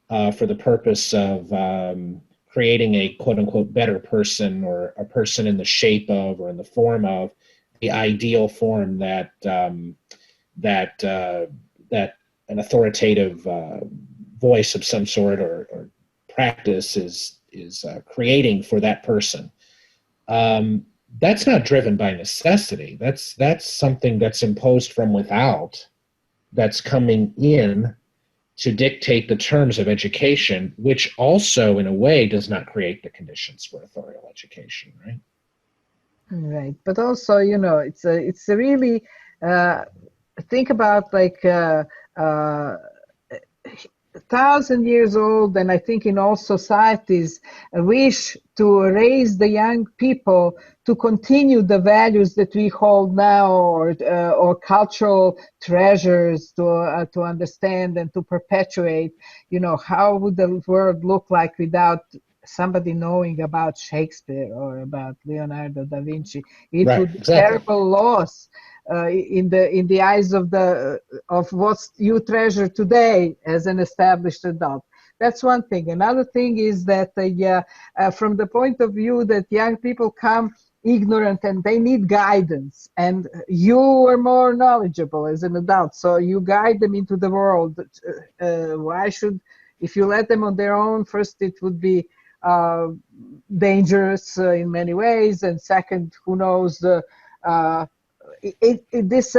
Speaker 3: for the purpose of creating a quote-unquote better person, or a person in the shape of or in the form of the ideal form that that an authoritative voice of some sort or practice is creating for that person. That's not driven by necessity. That's something that's imposed from without, that's coming in to dictate the terms of education, which also, in a way, does not create the conditions for authorial education, right?
Speaker 1: Right, but also, you know, it's a really think about like 1,000 years old, and I think in all societies, a wish to raise the young people to continue the values that we hold now, or cultural treasures to understand and to perpetuate. You know, how would the world look like without somebody knowing about Shakespeare or about Leonardo da Vinci? It
Speaker 3: Right,
Speaker 1: would be
Speaker 3: exactly.
Speaker 1: terrible loss in the eyes of what you treasure today as an established adult. That's one thing. Another thing is that from the point of view that young people come ignorant and they need guidance, and you are more knowledgeable as an adult, so you guide them into the world. Why should, if you let them on their own, first it would be dangerous in many ways, and second, who knows, this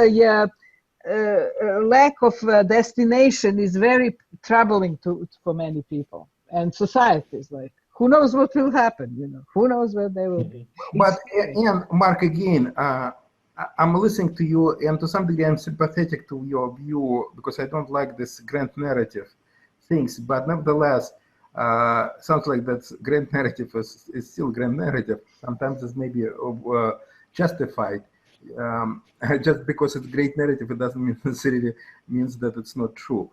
Speaker 1: lack of destination is very troubling for many people and societies. Like, who knows what will happen? You know, who knows where they will be.
Speaker 2: But and Mark, again, I'm listening to you, and to some degree, I'm sympathetic to your view, because I don't like this grand narrative things. But nevertheless, sounds like that grand narrative is still grand narrative. Sometimes it's maybe justified. Just because it's great narrative, it doesn't necessarily means that it's not true.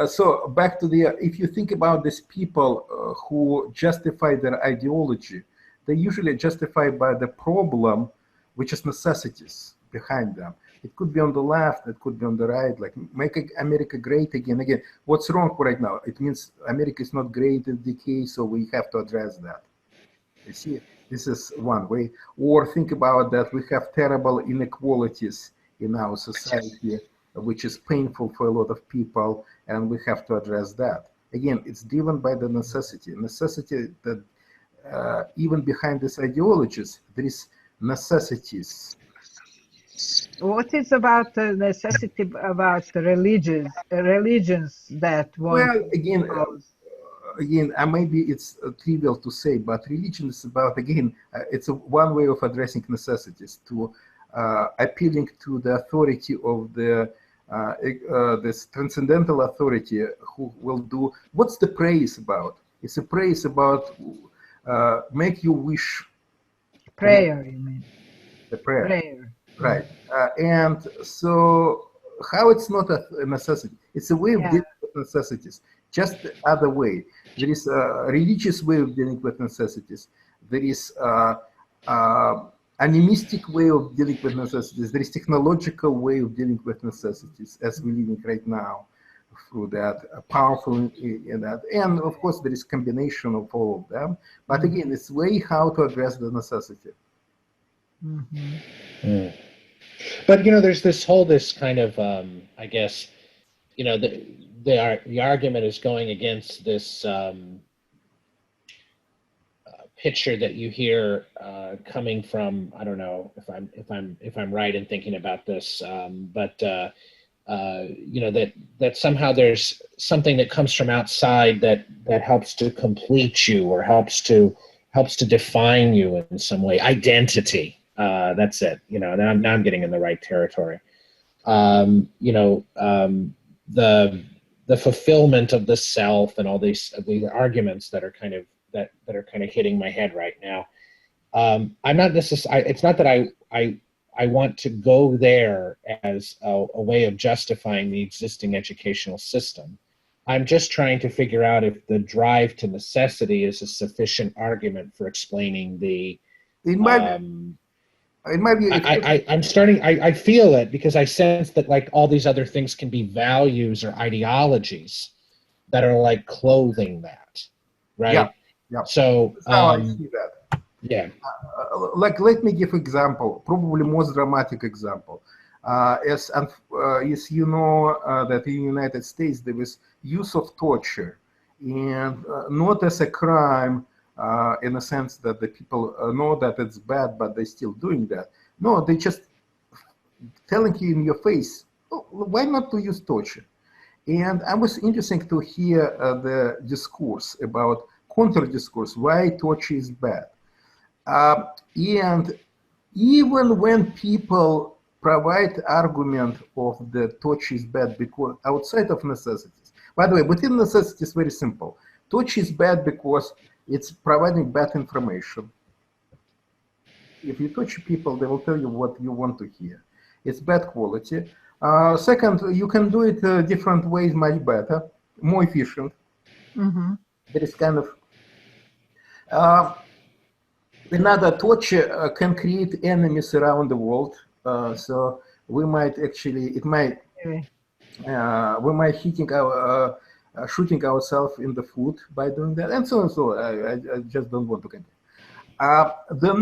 Speaker 2: So back to if you think about these people who justify their ideology, they usually justify by the problem, which is necessities behind them. It could be on the left, it could be on the right, like make America great again. Again, what's wrong right now? It means America is not great, in decay, so we have to address that. You see, this is one way. Or think about that we have terrible inequalities in our society, which is painful for a lot of people, and we have to address that. Again, it's driven by the necessity that even behind these ideologies, there is necessities.
Speaker 1: What is about the necessity about the religions that want?
Speaker 2: Well, again, maybe it's trivial to say, but religion is about, again, it's one way of addressing necessities, to appealing to the authority of the this transcendental authority who will do. What's the praise about? It's a praise about make you wish.
Speaker 1: Prayer, you mean?
Speaker 2: The prayer.
Speaker 1: Prayer.
Speaker 2: Right. And so how it's not a necessity? It's a way of dealing with necessities, just the other way. There is a religious way of dealing with necessities. There is animistic way of dealing with necessities. There is technological way of dealing with necessities as we're living right now through that, powerful in that. And of course, there is combination of all of them. But again, it's way how to address the necessity.
Speaker 3: But there's this kind of I guess the argument is going against this picture that you hear coming from, I don't know if I'm right in thinking about this, but that somehow there's something that comes from outside that helps to complete you or helps to define you in some way. Identity. That's it. Now I'm getting in the right territory. The fulfillment of the self and all these arguments that are kind of hitting my head right now. I'm not necessarily. It's not that I want to go there as a way of justifying the existing educational system. I'm just trying to figure out if the drive to necessity is a sufficient argument for explaining the. I feel it because I sense that like all these other things can be values or ideologies that are like clothing that, right?
Speaker 2: Yeah.
Speaker 3: So
Speaker 2: I see that.
Speaker 3: Yeah.
Speaker 2: Let me give example, probably most dramatic example. As you know, that in the United States there is use of torture, and not as a crime. In a sense that the people know that it's bad, but they're still doing that. No, they just telling you in your face, oh, why not to use torture? And I was interesting to hear the discourse about counter-discourse, why torture is bad. And even when people provide argument of the torture is bad because outside of necessities, by the way, within necessities, very simple. Torture is bad because it's providing bad information. If you torture people, they will tell you what you want to hear. It's bad quality. Second, you can do it different ways, much better, more efficient. There is kind of another torture can create enemies around the world. So we might actually, we might shooting ourselves in the foot by doing that, and so on. So I just don't want to continue. The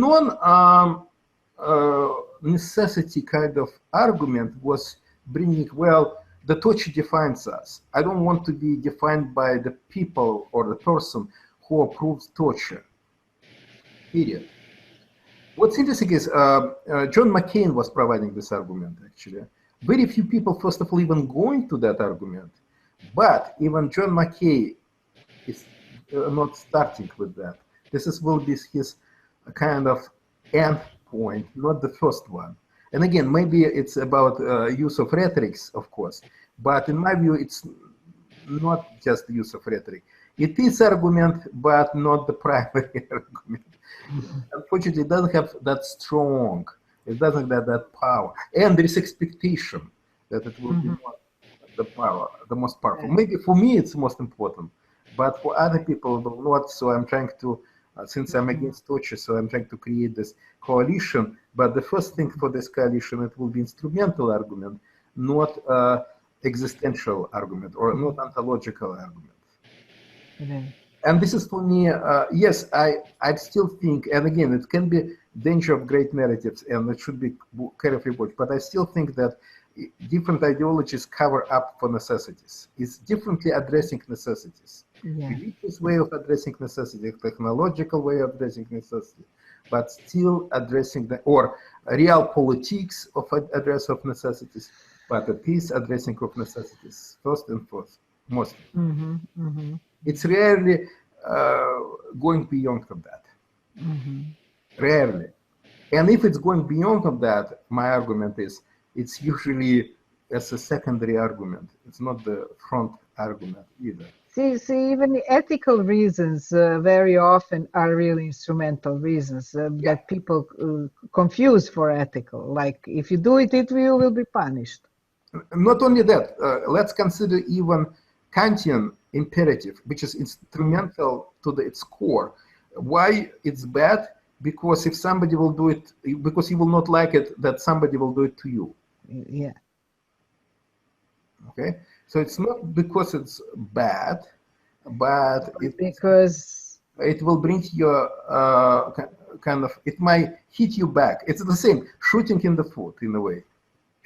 Speaker 2: non-necessity kind of argument was bringing, well, the torture defines us. I don't want to be defined by the people or the person who approves torture, period. What's interesting is John McCain was providing this argument, actually. Very few people, first of all, even going to that argument. But even John McCain is not starting with that. This will be his kind of end point, not the first one. And again, maybe it's about use of rhetorics, of course. But in my view, it's not just the use of rhetoric. It is argument, but not the primary argument. Unfortunately, it doesn't have that strong, it doesn't have that power. And there is expectation that it will be more the most powerful. Maybe for me it's most important, but for other people it will not. So I'm trying to, since I'm against torture, so I'm trying to create this coalition. But the first thing for this coalition, it will be instrumental argument, not existential argument or not ontological argument. And this is for me, yes, I still think, and again, it can be danger of great narratives and it should be carefully watched, but I still think that different ideologies cover up for necessities. It's differently addressing necessities.
Speaker 1: Yeah.
Speaker 2: Religious way of addressing necessity, technological way of addressing necessity, but still addressing the, or real politics of address of necessities, but a peace addressing of necessities, first and foremost. Mostly.
Speaker 1: Mm-hmm, mm-hmm.
Speaker 2: It's rarely going beyond of that.
Speaker 1: Mm-hmm.
Speaker 2: Rarely. And if it's going beyond of that, my argument is it's usually as a secondary argument. It's not the front argument either.
Speaker 1: See, even the ethical reasons very often are really instrumental reasons that people confuse for ethical. Like, if you do it, you will be punished.
Speaker 2: Not only that, let's consider even Kantian imperative, which is instrumental to its core. Why it's bad? Because if somebody will do it, because you will not like it, that somebody will do it to you.
Speaker 1: Yeah.
Speaker 2: Okay, so it's not because it's bad, but
Speaker 1: because
Speaker 2: it will bring you kind of, it might hit you back. It's the same, shooting in the foot in a way.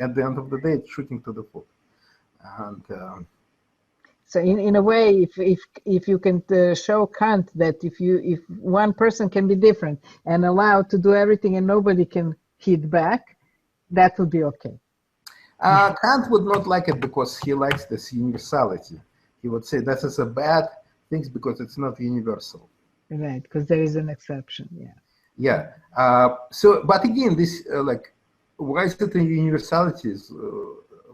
Speaker 2: At the end of the day, it's shooting to the foot. And
Speaker 1: so in a way, if you can show Kant that if one person can be different and allowed to do everything and nobody can hit back, that would be okay.
Speaker 2: Kant would not like it because he likes this universality. He would say that is a bad thing because it's not universal.
Speaker 1: Right, because there is an exception. Yeah.
Speaker 2: Yeah. So, but again, this like, why is it a universality?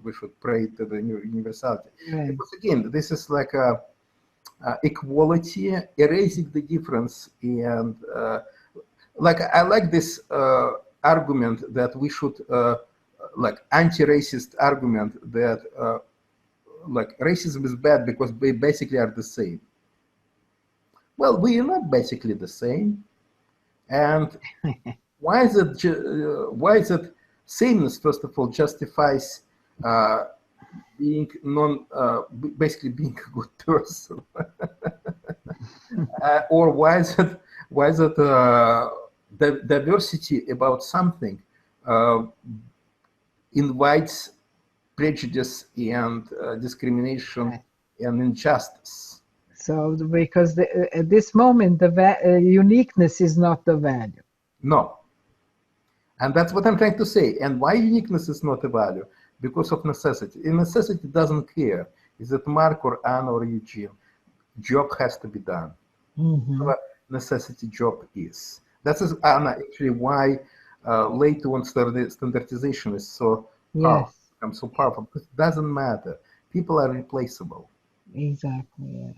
Speaker 2: We should pray to the universality.
Speaker 1: Right.
Speaker 2: Because again, this is like a equality, erasing the difference, and like I like this argument that we should like anti-racist argument that like racism is bad because we basically are the same. Well, we are not basically the same, and why is it sameness first of all justifies being basically being a good person, or why is it the diversity about something invites prejudice and discrimination and injustice.
Speaker 1: So because at this moment the uniqueness is not the value.
Speaker 2: No, and that's what I'm trying to say. And why uniqueness is not a value? Because of necessity. And necessity doesn't care. Is it Mark or Anna or Eugene? Job has to be done.
Speaker 1: Mm-hmm.
Speaker 2: Necessity job is. That's Anna actually why later on standardization is so powerful. So powerful because it doesn't matter. People are replaceable.
Speaker 1: Exactly. Yeah.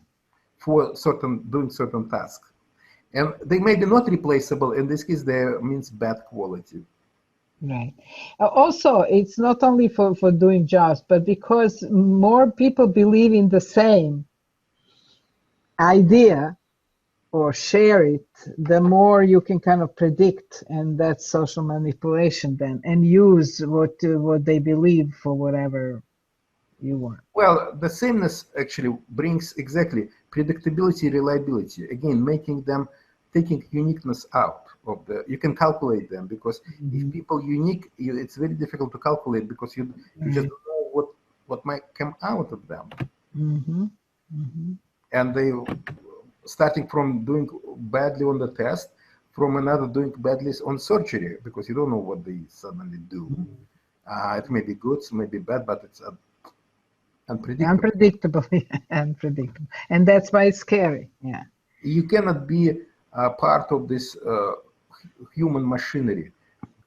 Speaker 2: For doing certain tasks, and they may be not replaceable. In this case, they means bad quality.
Speaker 1: Right. Also, it's not only for doing jobs, but because more people believe in the same idea or share it, the more you can kind of predict, and that's social manipulation then, and use what they believe for whatever you want.
Speaker 2: Well, the sameness actually brings exactly predictability, reliability. Again, taking uniqueness out of the. You can calculate them because if people unique, it's very difficult to calculate because you just don't know what might come out of them. And they starting from doing badly on the test, from another doing badly on surgery because you don't know what they suddenly do. It may be good, it may be bad, but it's unpredictable.
Speaker 1: Unpredictable, and that's why it's scary. Yeah,
Speaker 2: you cannot be part of this human machinery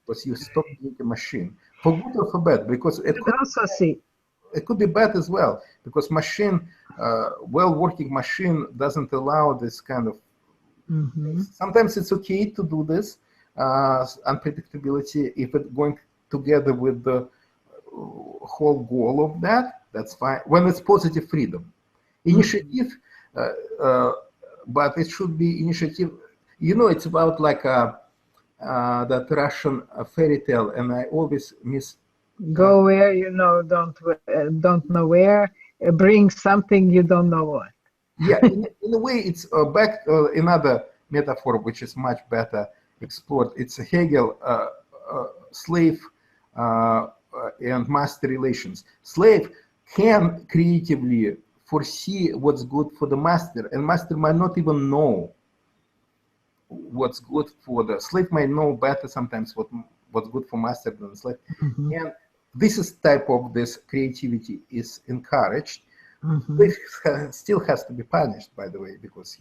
Speaker 2: because you stop being a machine for good or for bad. Because it could be bad as well because machine, well-working machine doesn't allow this kind of. Sometimes it's okay to do this unpredictability if it's going together with the whole goal of that. That's fine when it's positive freedom, initiative, but it should be initiative. You know, it's about like that Russian fairy tale, and I always miss.
Speaker 1: Go where you know don't know where. Bring something you don't know what.
Speaker 2: Yeah, in a way, it's back another metaphor which is much better explored. It's a Hegel slave and master relations. Slave can creatively foresee what's good for the master, and master might not even know what's good for the slave. Might know better sometimes what's good for master than the slave. And this is type of this creativity is encouraged. Slave still has to be punished, by the way, because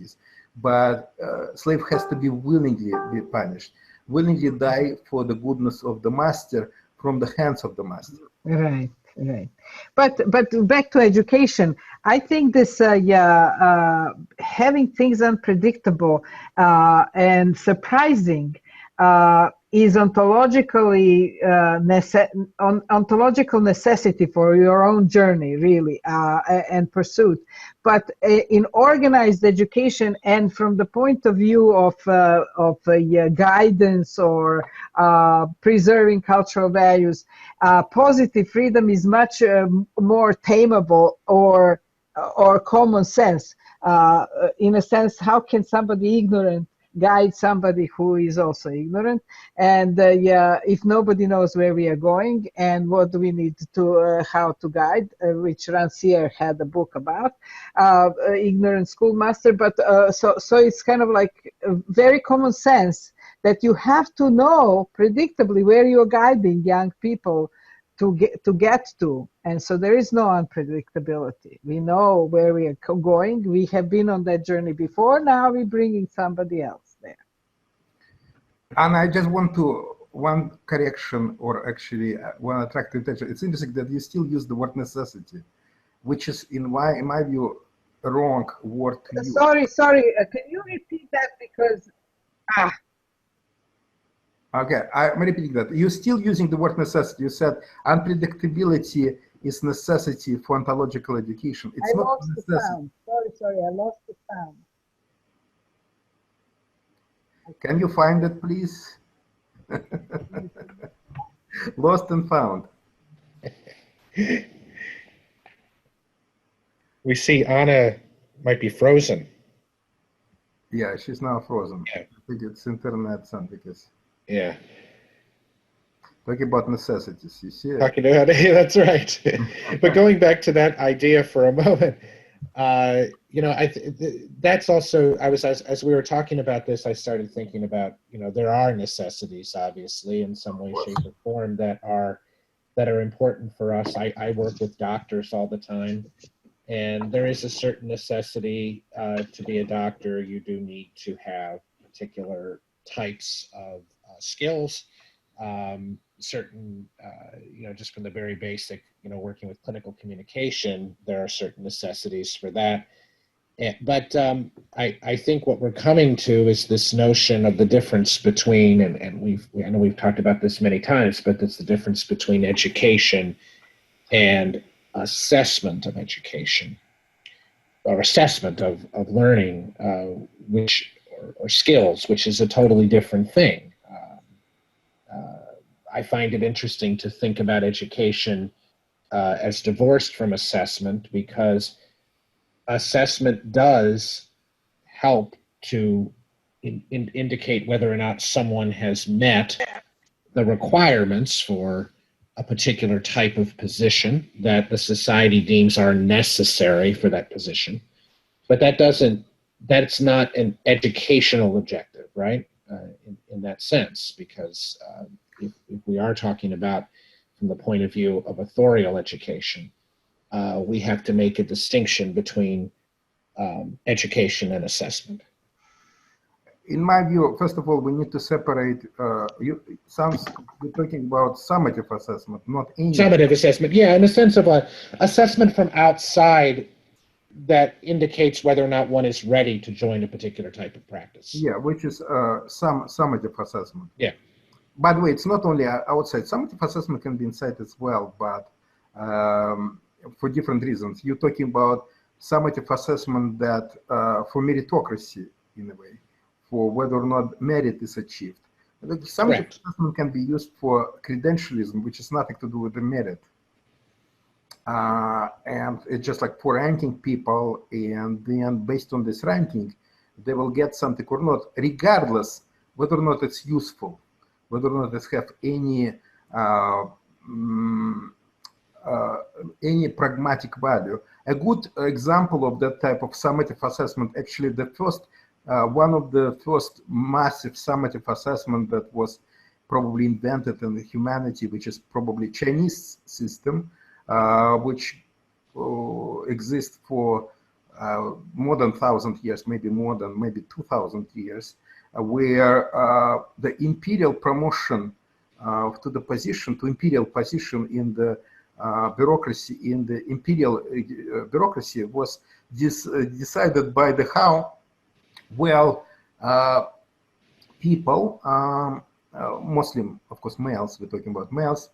Speaker 2: but slave has to be willingly be punished, willingly die for the goodness of the master from the hands of the master.
Speaker 1: Right, right. But back to education, I think this having things unpredictable and surprising is ontological necessity for your own journey, really, and pursuit. But in organized education, and from the point of view of guidance or preserving cultural values, positive freedom is much more tameable or common sense. In a sense, how can somebody ignorant guide somebody who is also ignorant? And if nobody knows where we are going and what do we need to how to guide, which Rancière had a book about, ignorant schoolmaster. But so it's kind of like very common sense that you have to know predictably where you're guiding young people to get to. And so there is no unpredictability. We know where we are going. We have been on that journey before. Now we're bringing somebody else there.
Speaker 2: And I just want to, one correction, or actually one attractive attention. It's interesting that you still use the word necessity, which is, in my view, a wrong word to use.
Speaker 1: Sorry. Can you repeat that? Because,
Speaker 2: Okay, I'm repeating that. You're still using the word necessity. You said unpredictability is necessity for ontological education. It's not necessity.
Speaker 1: The sound. Sorry, I lost the sound.
Speaker 2: Can you find it, please? Lost and found.
Speaker 3: We see Anna might be frozen.
Speaker 2: Yeah, she's now frozen.
Speaker 3: Yeah.
Speaker 2: I think it's internet something.
Speaker 3: Yeah.
Speaker 2: Talking about necessities, you see.
Speaker 3: Talking about that's right. But going back to that idea for a moment, that's also, as we were talking about this, I started thinking about, there are necessities, obviously, in some way, shape, or form that are important for us. I work with doctors all the time, and there is a certain necessity to be a doctor. You do need to have particular types of skills, certain, just from the very basic, working with clinical communication, there are certain necessities for that. But I think what we're coming to is this notion of the difference between, and I know we've talked about this many times, but it's the difference between education and assessment of education, or assessment of learning, or skills, which is a totally different thing. I find it interesting to think about education as divorced from assessment, because assessment does help to indicate whether or not someone has met the requirements for a particular type of position that the society deems are necessary for that position. But that's not an educational objective, right? In that sense, because if we are talking about from the point of view of authorial education, we have to make a distinction between education and assessment.
Speaker 2: In my view, first of all, we need to separate, you're talking about summative assessment, not any.
Speaker 3: Summative assessment, yeah, in the sense of a assessment from outside that indicates whether or not one is ready to join a particular type of practice.
Speaker 2: Yeah, which is summative assessment.
Speaker 3: Yeah.
Speaker 2: By the way, it's not only outside. Summative assessment can be inside as well, but for different reasons. You're talking about summative assessment that for meritocracy, in a way, for whether or not merit is achieved. Summative assessment can be used for credentialism, which has nothing to do with the merit. And it's just like for ranking people, and then based on this ranking, they will get something or not, regardless whether or not it's useful, whether or not it have any any pragmatic value. A good example of that type of summative assessment, actually the first, one of the first massive summative assessment that was probably invented in humanity, which is probably Chinese system, which exists for more than 1,000 years, maybe more than, maybe 2,000 years, where the imperial promotion to the position, to imperial position in the bureaucracy, in the imperial bureaucracy was decided by the how well people, mostly, of course, males, we're talking about males,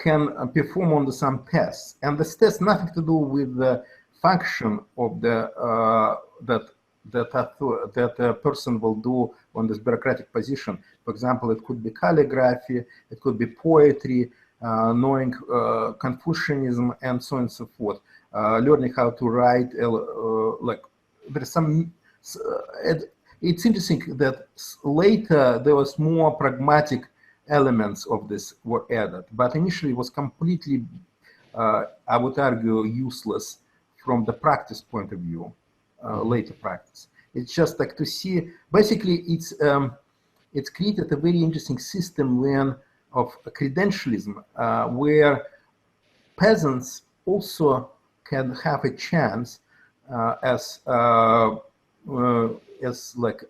Speaker 2: can perform on some tests. And this test nothing to do with the function of the that a person will do on this bureaucratic position. For example, it could be calligraphy, it could be poetry, knowing Confucianism, and so on and so forth. Learning how to write, like there's some. It's interesting that later there was more pragmatic elements of this were added, but initially it was completely, I would argue, useless from the practice point of view. Later practice. It's just like to see. Basically, it's created a very interesting system when of credentialism, where peasants also can have a chance as like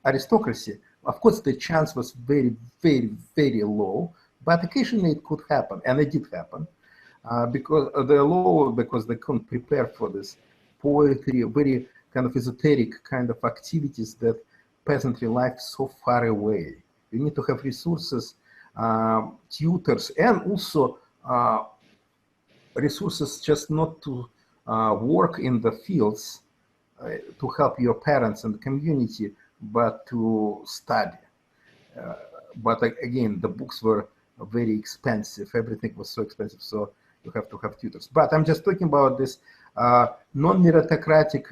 Speaker 2: aristocracy. Of course, the chance was very, very, very low, but occasionally it could happen, and it did happen because the law, because they couldn't prepare for this. Poetry, very kind of esoteric kind of activities that peasantry life so far away. You need to have resources, tutors, and also resources just not to work in the fields to help your parents and the community, but to study. But again, the books were very expensive. Everything was so expensive, so you have to have tutors. But I'm just talking about this non-meritocratic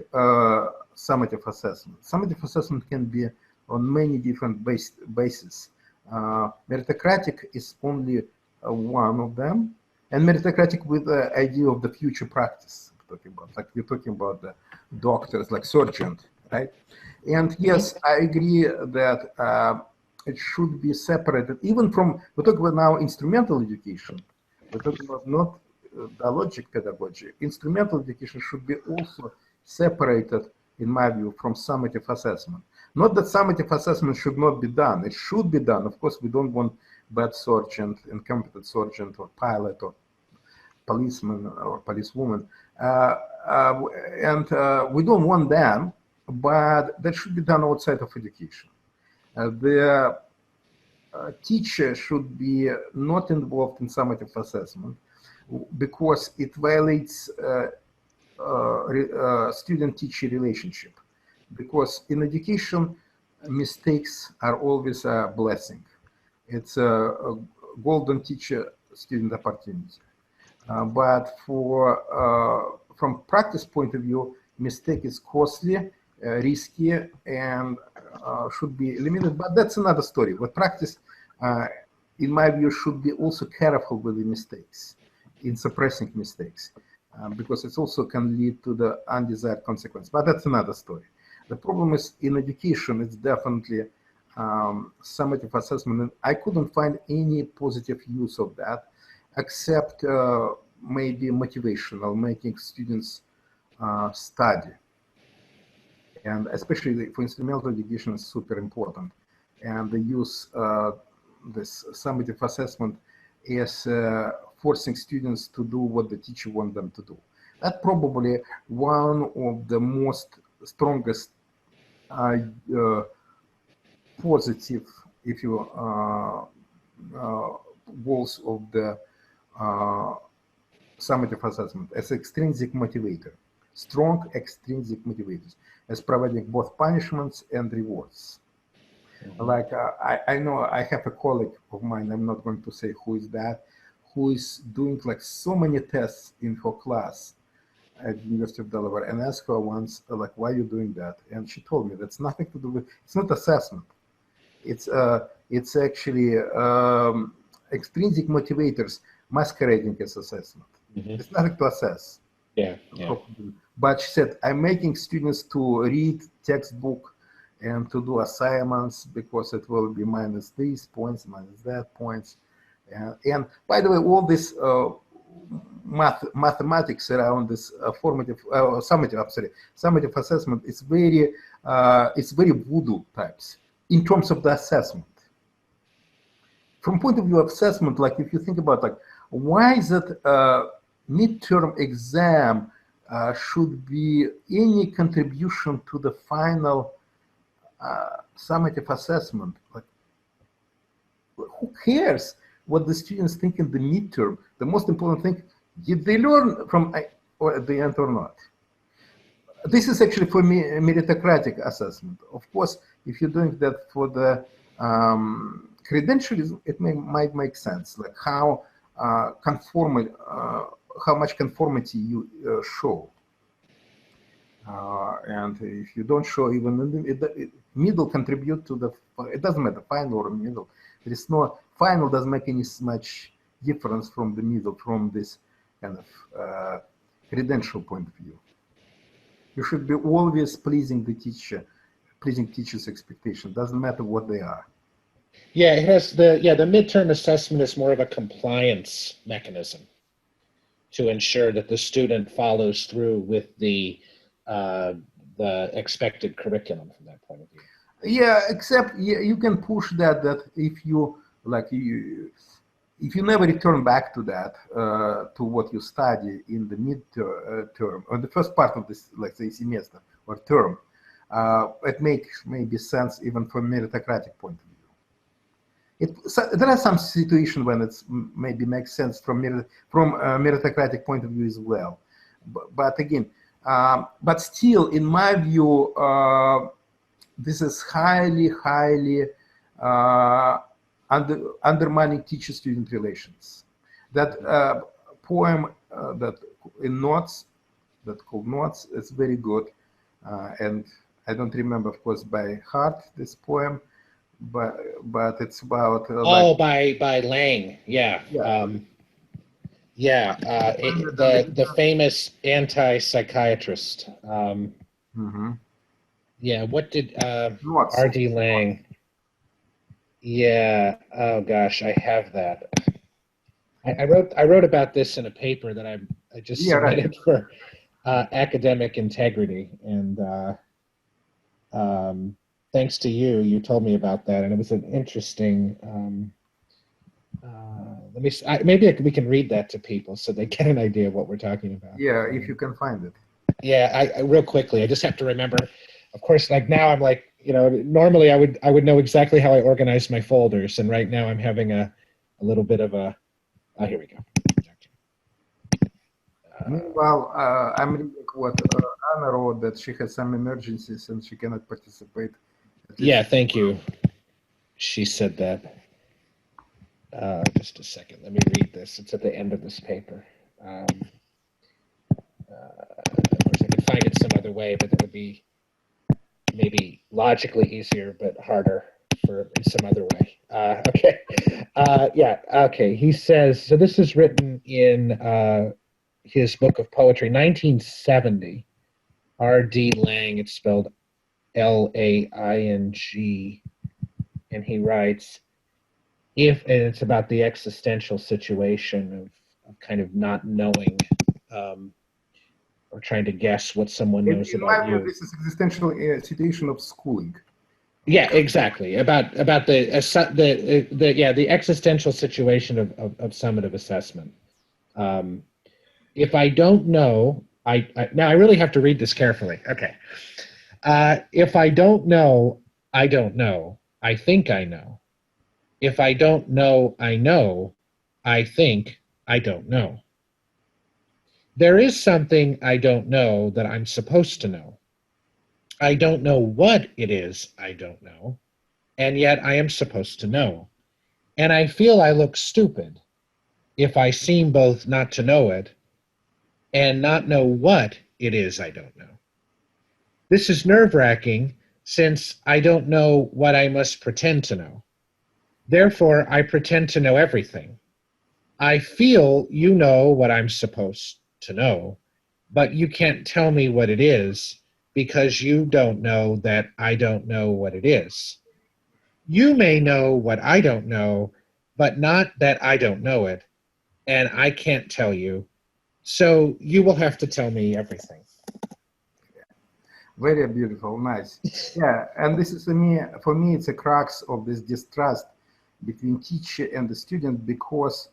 Speaker 2: summative assessment. Summative assessment can be on many different bases. Meritocratic is only one of them, and meritocratic with the idea of the future practice. We're talking about the doctors, like surgeon, right? And yes, I agree that it should be separated, even from, we're talking about now instrumental education. We're talking about not dialogic pedagogy. Instrumental education should be also separated, in my view, from summative assessment. Not that summative assessment should not be done. It should be done. Of course, we don't want bad surgeon, incompetent surgeon, or pilot, or policeman, or policewoman. We don't want them, but that should be done outside of education. The teacher should be not involved in summative assessment, because it violates student-teacher relationship. Because in education, mistakes are always a blessing. It's a golden teacher-student opportunity. But from practice point of view, mistake is costly, risky, and should be eliminated. But that's another story. But practice, in my view, should be also careful with the mistakes, in suppressing mistakes, because it also can lead to the undesired consequence. But that's another story. The problem is in education, it's definitely summative assessment, and I couldn't find any positive use of that, except maybe motivational, making students study. And especially for instrumental education is super important. And they use this summative assessment is forcing students to do what the teacher wants them to do. That's probably one of the most strongest positive, if you goals of the summative assessment as extrinsic motivator, strong extrinsic motivators, as providing both punishments and rewards. Like I know I have a colleague of mine, I'm not going to say who is that, who is doing like so many tests in her class at the University of Delaware, and asked her once, like, why are you doing that? And she told me that's nothing to do with, it's not assessment. It's actually extrinsic motivators masquerading as assessment. It's nothing to assess.
Speaker 3: Yeah, yeah.
Speaker 2: But she said, I'm making students to read textbook and to do assignments because it will be minus these points, minus that points. And by the way, all this mathematics around this summative assessment is very voodoo types in terms of the assessment. From point of view of assessment, like if you think about like, why is it midterm exam should be any contribution to the final summative assessment? Like, who cares what the students think in the midterm? The most important thing, did they learn from or at the end or not? This is actually for me a meritocratic assessment. Of course, if you're doing that for the credentialism, it might make sense, like how how much conformity you show. And if you don't show even the middle contribute to the, it doesn't matter, final or middle. There is no, final doesn't make any much difference from the middle, from this kind of credential point of view. You should be always pleasing the teacher, pleasing teacher's expectation. Doesn't matter what they are.
Speaker 3: Yeah, it has the midterm assessment is more of a compliance mechanism to ensure that the student follows through with the expected curriculum from that point of view.
Speaker 2: Yeah, except you can push that if you like if you never return back to that to what you study in the midterm or the first part of this, let's say, semester or term, it makes maybe sense even from meritocratic point of view. There are some situations when it's maybe makes sense from meritocratic point of view as well, but again, but still, in my view, this is highly undermining teacher-student relations. That poem that in Notes, that called Notes, is very good, and I don't remember, of course, by heart this poem. But it's about
Speaker 3: by Lang, yeah. The famous anti-psychiatrist. Yeah, what did R.D. Lang? Yeah. Oh gosh, I have that. I wrote about this in a paper that I just submitted for academic integrity, and thanks to you, you told me about that, and it was an interesting. Maybe we can read that to people so they get an idea of what we're talking about.
Speaker 2: Yeah, if you can find it.
Speaker 3: Yeah, I real quickly, I just have to remember. Of course, like now I'm like, normally I would know exactly how I organize my folders, and right now I'm having a little bit of a. Oh, here we go.
Speaker 2: Meanwhile, I'm reading what Anna wrote, that she has some emergencies and she cannot participate.
Speaker 3: Yeah, thank you. She said that. Just a second. Let me read this. It's at the end of this paper. Of course, I could find it some other way, but that would be maybe logically easier, but harder in some other way. Okay. Okay. He says, so this is written in his book of poetry, 1970. R.D. Lang, it's spelled Laing, and he writes, and it's about the existential situation of kind of not knowing or trying to guess what someone knows about you.
Speaker 2: This is existential situation of schooling.
Speaker 3: Yeah, exactly. About the existential situation of summative assessment. If I don't know, now I really have to read this carefully. Okay. If I don't know, I don't know. I think I know. If I don't know, I know. I think I don't know. There is something I don't know that I'm supposed to know. I don't know what it is I don't know, and yet I am supposed to know. And I feel I look stupid if I seem both not to know it and not know what it is I don't know. This is nerve-wracking since I don't know what I must pretend to know. Therefore, I pretend to know everything. I feel you know what I'm supposed to know, but you can't tell me what it is because you don't know that I don't know what it is. You may know what I don't know, but not that I don't know it, and I can't tell you. So you will have to tell me everything.
Speaker 2: Very beautiful, nice. Yeah, and this is for me, it's a crux of this distrust between teacher and the student because,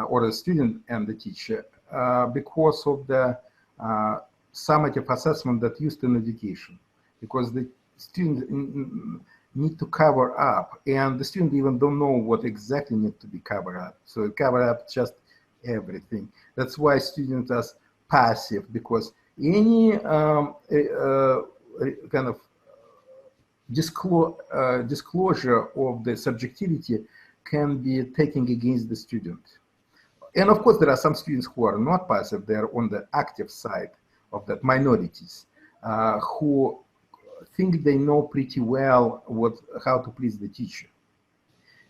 Speaker 2: or the student and the teacher, because of the summative assessment that used in education, because the student need to cover up, and the student even don't know what exactly need to be covered up. So cover up just everything. That's why students are passive, because any kind of disclosure of the subjectivity can be taken against the student. And of course, there are some students who are not passive, they're on the active side of that, minorities, who think they know pretty well how to please the teacher.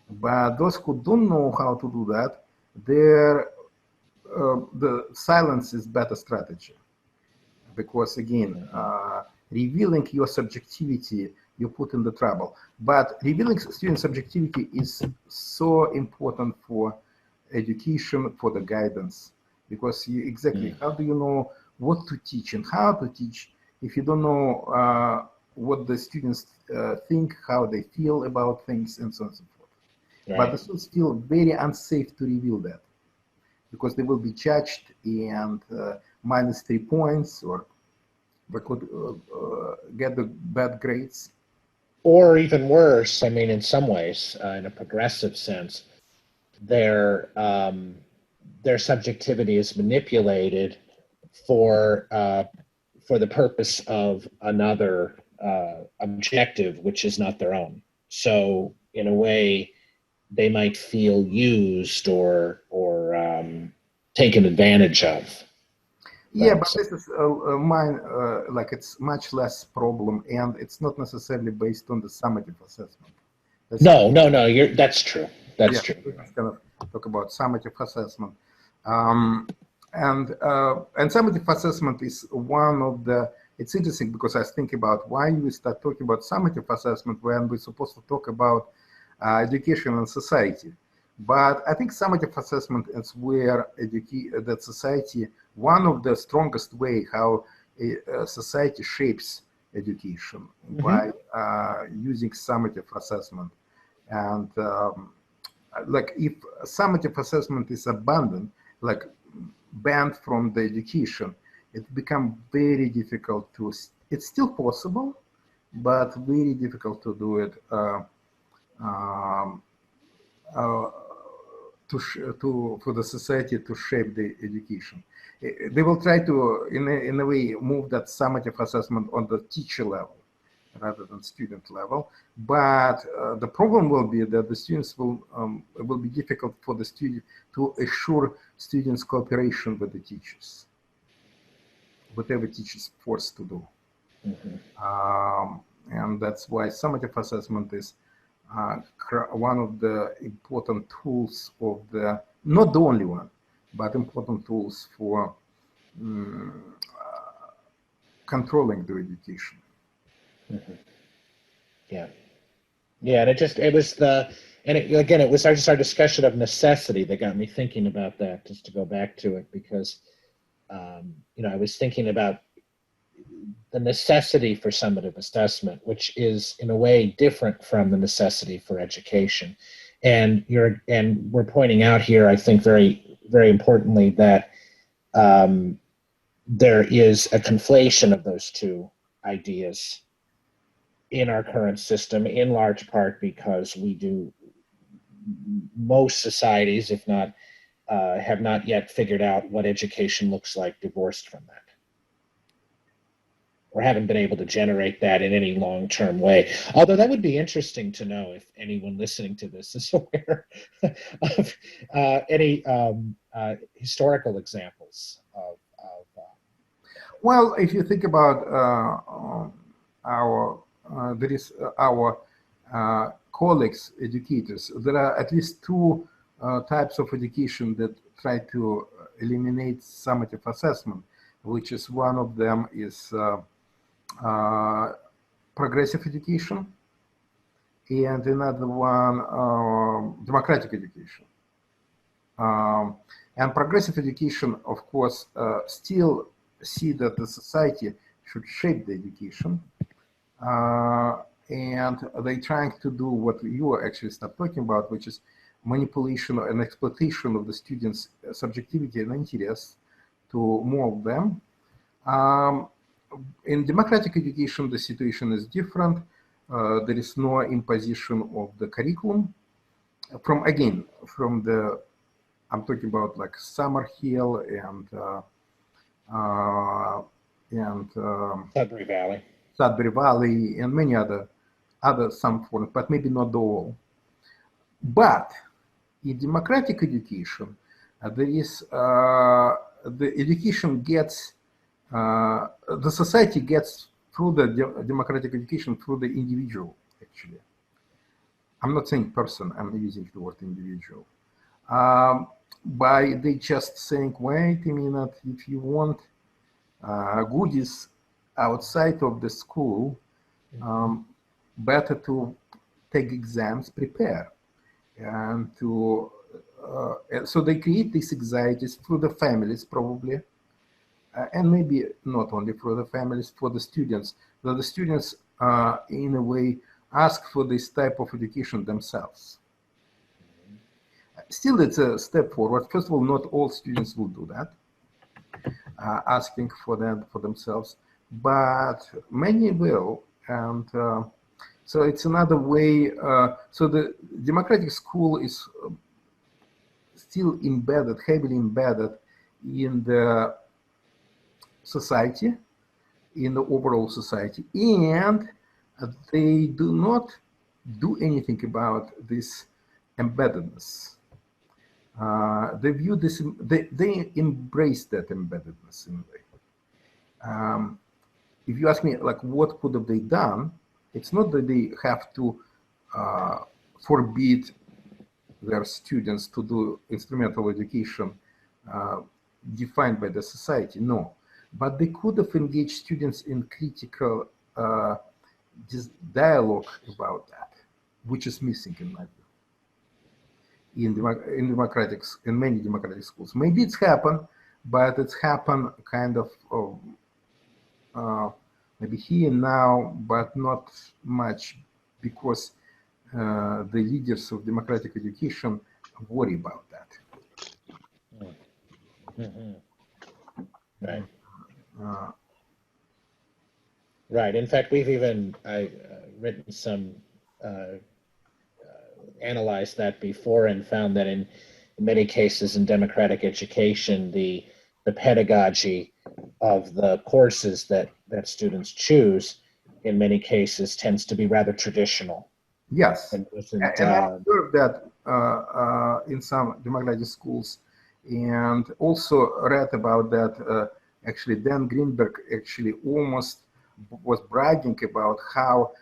Speaker 2: But those who don't know how to do that, the silence is better strategy. Because again, revealing your subjectivity, you put in the trouble. But revealing student subjectivity is so important for education, for the guidance, because exactly how do you know what to teach and how to teach if you don't know what the students think, how they feel about things, and so on and so forth.
Speaker 3: Right.
Speaker 2: But the students feel very unsafe to reveal that, because they will be judged and -3 points, or they could get the bad grades.
Speaker 3: Or even worse, I mean, in some ways, in a progressive sense, their subjectivity is manipulated for the purpose of another objective, which is not their own. So, in a way, they might feel used or taken advantage of.
Speaker 2: Yeah, but this is mine. Like it's much less problem, and it's not necessarily based on the summative assessment.
Speaker 3: No. That's true. That's true.
Speaker 2: We're just gonna talk about summative assessment, and summative assessment is one of the. It's interesting because I think about why we start talking about summative assessment when we're supposed to talk about education and society. But I think summative assessment is where that society, one of the strongest way how a society shapes education by using summative assessment. And like if summative assessment is abandoned, like banned from the education, it becomes very difficult to, it's still possible, but very difficult to do it for the society to shape the education. They will try to, in a way, move that summative assessment on the teacher level rather than student level. But the problem will be that the students it will be difficult for the student to assure students' cooperation with the teachers, whatever teachers forced to do. And that's why summative assessment is one of the important tools of the, not the only one, but important tools for controlling the education.
Speaker 3: Yeah, and it was our discussion of necessity that got me thinking about that, just to go back to it, because I was thinking about the necessity for summative assessment, which is in a way different from the necessity for education. And we're pointing out here, I think very, very importantly, that there is a conflation of those two ideas in our current system, in large part because most societies, if not, have not yet figured out what education looks like divorced from that, or haven't been able to generate that in any long-term way. Although that would be interesting to know if anyone listening to this is aware of any historical examples of
Speaker 2: well, if you think about our colleagues, educators, there are at least two types of education that try to eliminate summative assessment, which is one of them is progressive education, and another one, democratic education. And progressive education, of course, still see that the society should shape the education. And they're trying to do what you actually start talking about, which is manipulation and exploitation of the students' subjectivity and interests to mold them. In democratic education, the situation is different. There is no imposition of the curriculum. From the, I'm talking about like Summerhill and Sudbury Valley and many other some forms, but maybe not all. But in democratic education, there is the education gets the society gets through the democratic education through the individual. Actually, I'm not saying person. I'm using the word individual. By they just saying, wait a minute, if you want goodies outside of the school, better to take exams, prepare, and to so they create these anxieties through the families probably, and maybe not only for the families, for the students. That the students in a way ask for this type of education themselves. Still, it's a step forward. First of all, not all students will do that, asking for that for themselves, but many will. And so it's another way. So the democratic school is still embedded, heavily embedded in the society, in the overall society, and they do not do anything about this embeddedness. They view this, they embrace that embeddedness in a way. If you ask me, like, what could have they done? It's not that they have to forbid their students to do instrumental education defined by the society, no. But they could have engaged students in critical dialogue about that, which is missing in my view. In many democratic schools. Maybe it's happened, but it's happened kind of maybe here and now, but not much, because the leaders of democratic education worry about that.
Speaker 3: Right. Right. In fact, we've even written some, analyzed that before and found that in many cases in democratic education, the pedagogy of the courses that students choose in many cases tends to be rather traditional.
Speaker 2: Yes, and I observed that in some democratic schools, and also read about that. Actually, Dan Greenberg actually almost was bragging about how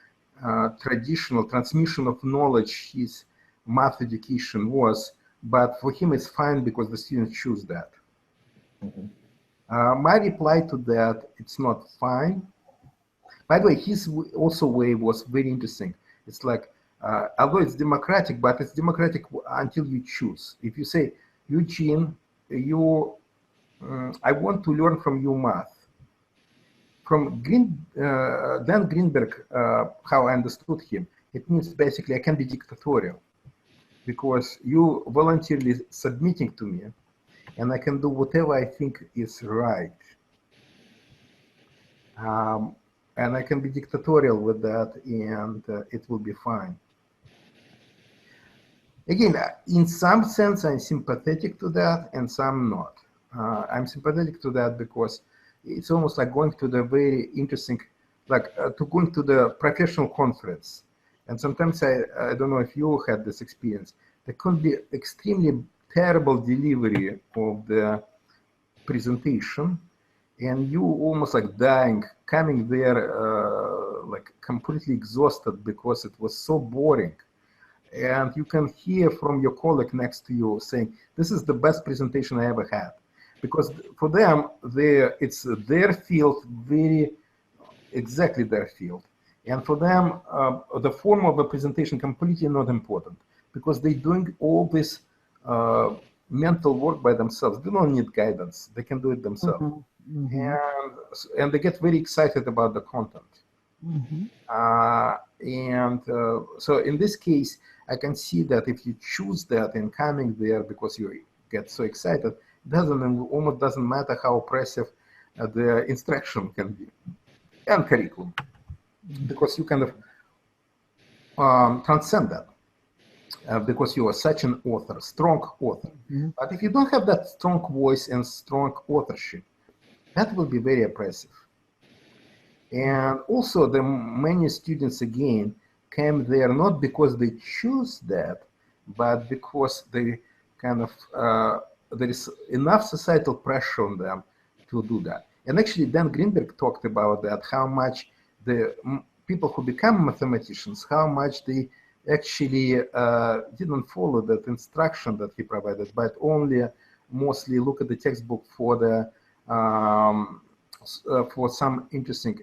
Speaker 2: traditional transmission of knowledge his math education was, but for him it's fine because the students choose that. My reply to that, it's not fine. By the way, his also way was very interesting. It's like, although it's democratic, but it's democratic until you choose. If you say, Eugene, I want to learn from you math. From Dan Greenberg, how I understood him, it means basically I can be dictatorial because you voluntarily submitting to me, and I can do whatever I think is right. And I can be dictatorial with that, and it will be fine. Again, in some sense, I'm sympathetic to that, and some not. I'm sympathetic to that because it's almost like going to the very interesting, like to going to the professional conference. And sometimes I don't know if you had this experience. There could be extremely terrible delivery of the presentation, and you almost like dying, coming there like completely exhausted because it was so boring. And you can hear from your colleague next to you saying, this is the best presentation I ever had. Because for them, it's their field, exactly their field. And for them, the form of the presentation completely not important, because they're doing all this mental work by themselves. They don't need guidance. They can do it themselves. And they get very excited about the content. So in this case, I can see that if you choose that and coming there because you get so excited, almost doesn't matter how oppressive the instruction can be and curriculum, because you kind of transcend that. Because you are such an author, strong author. But if you don't have that strong voice and strong authorship, that will be very oppressive. And also the many students, again, came there not because they choose that, but because they kind of, there is enough societal pressure on them to do that. And actually, Dan Greenberg talked about that, how much the people who become mathematicians, how much they actually didn't follow that instruction that he provided, but only mostly look at the textbook for the for some interesting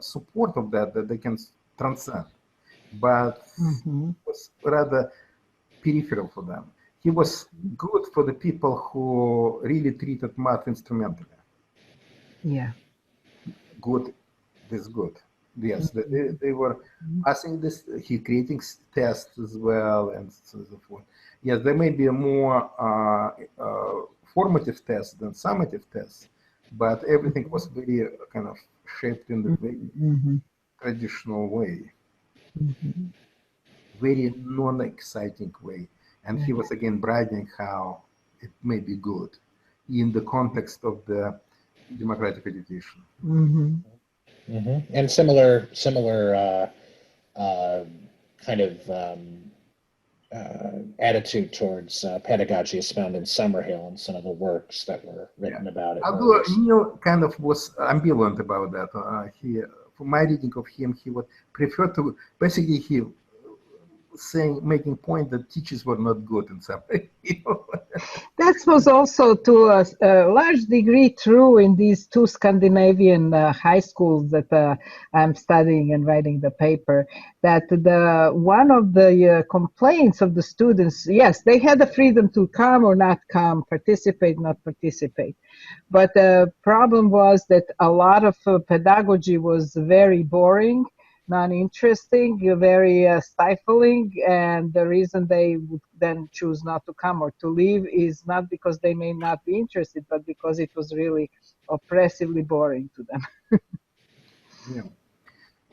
Speaker 2: support of that they can transcend, but it was rather peripheral for them. He was good for the people who really treated math instrumentally.
Speaker 1: Yeah.
Speaker 2: Good, this good. Yes, they were passing this, he creating tests as well, and so forth. Yes, there may be a more formative tests than summative tests, but everything was very kind of shaped in the very traditional way, very non-exciting way. And he was again bragging how it may be good in the context of the democratic education.
Speaker 3: And similar kind of attitude towards pedagogy is found in Summerhill and some of the works that were written about it.
Speaker 2: Although Neil kind of was ambivalent about that. For my reading of him, he would prefer to, basically he making point that teachers were not good in some way.
Speaker 1: That was also to a large degree true in these two Scandinavian high schools that I'm studying and writing the paper, that one of the complaints of the students, yes, they had the freedom to come or not come, participate, not participate. But the problem was that a lot of pedagogy was very boring, non-interesting, very stifling, and the reason they would then choose not to come or to leave is not because they may not be interested, but because it was really oppressively boring to them.
Speaker 2: Yeah.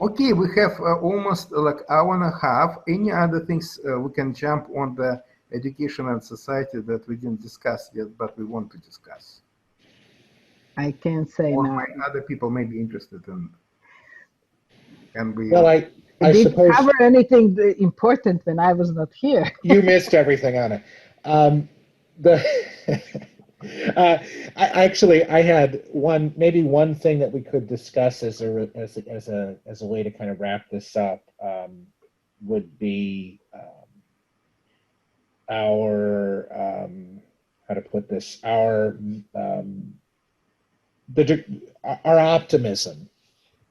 Speaker 2: Okay, we have almost like hour and a half. Any other things we can jump on the education and society that we didn't discuss yet, but we want to discuss?
Speaker 1: I can't say
Speaker 2: or
Speaker 1: now.
Speaker 2: Other people may be interested in. And we.
Speaker 3: Well, I
Speaker 1: did
Speaker 3: suppose
Speaker 1: you cover anything important when I was not here?
Speaker 3: you missed everything on it. I had maybe one thing that we could discuss as a way to kind of wrap this up would be our how to put this, our optimism,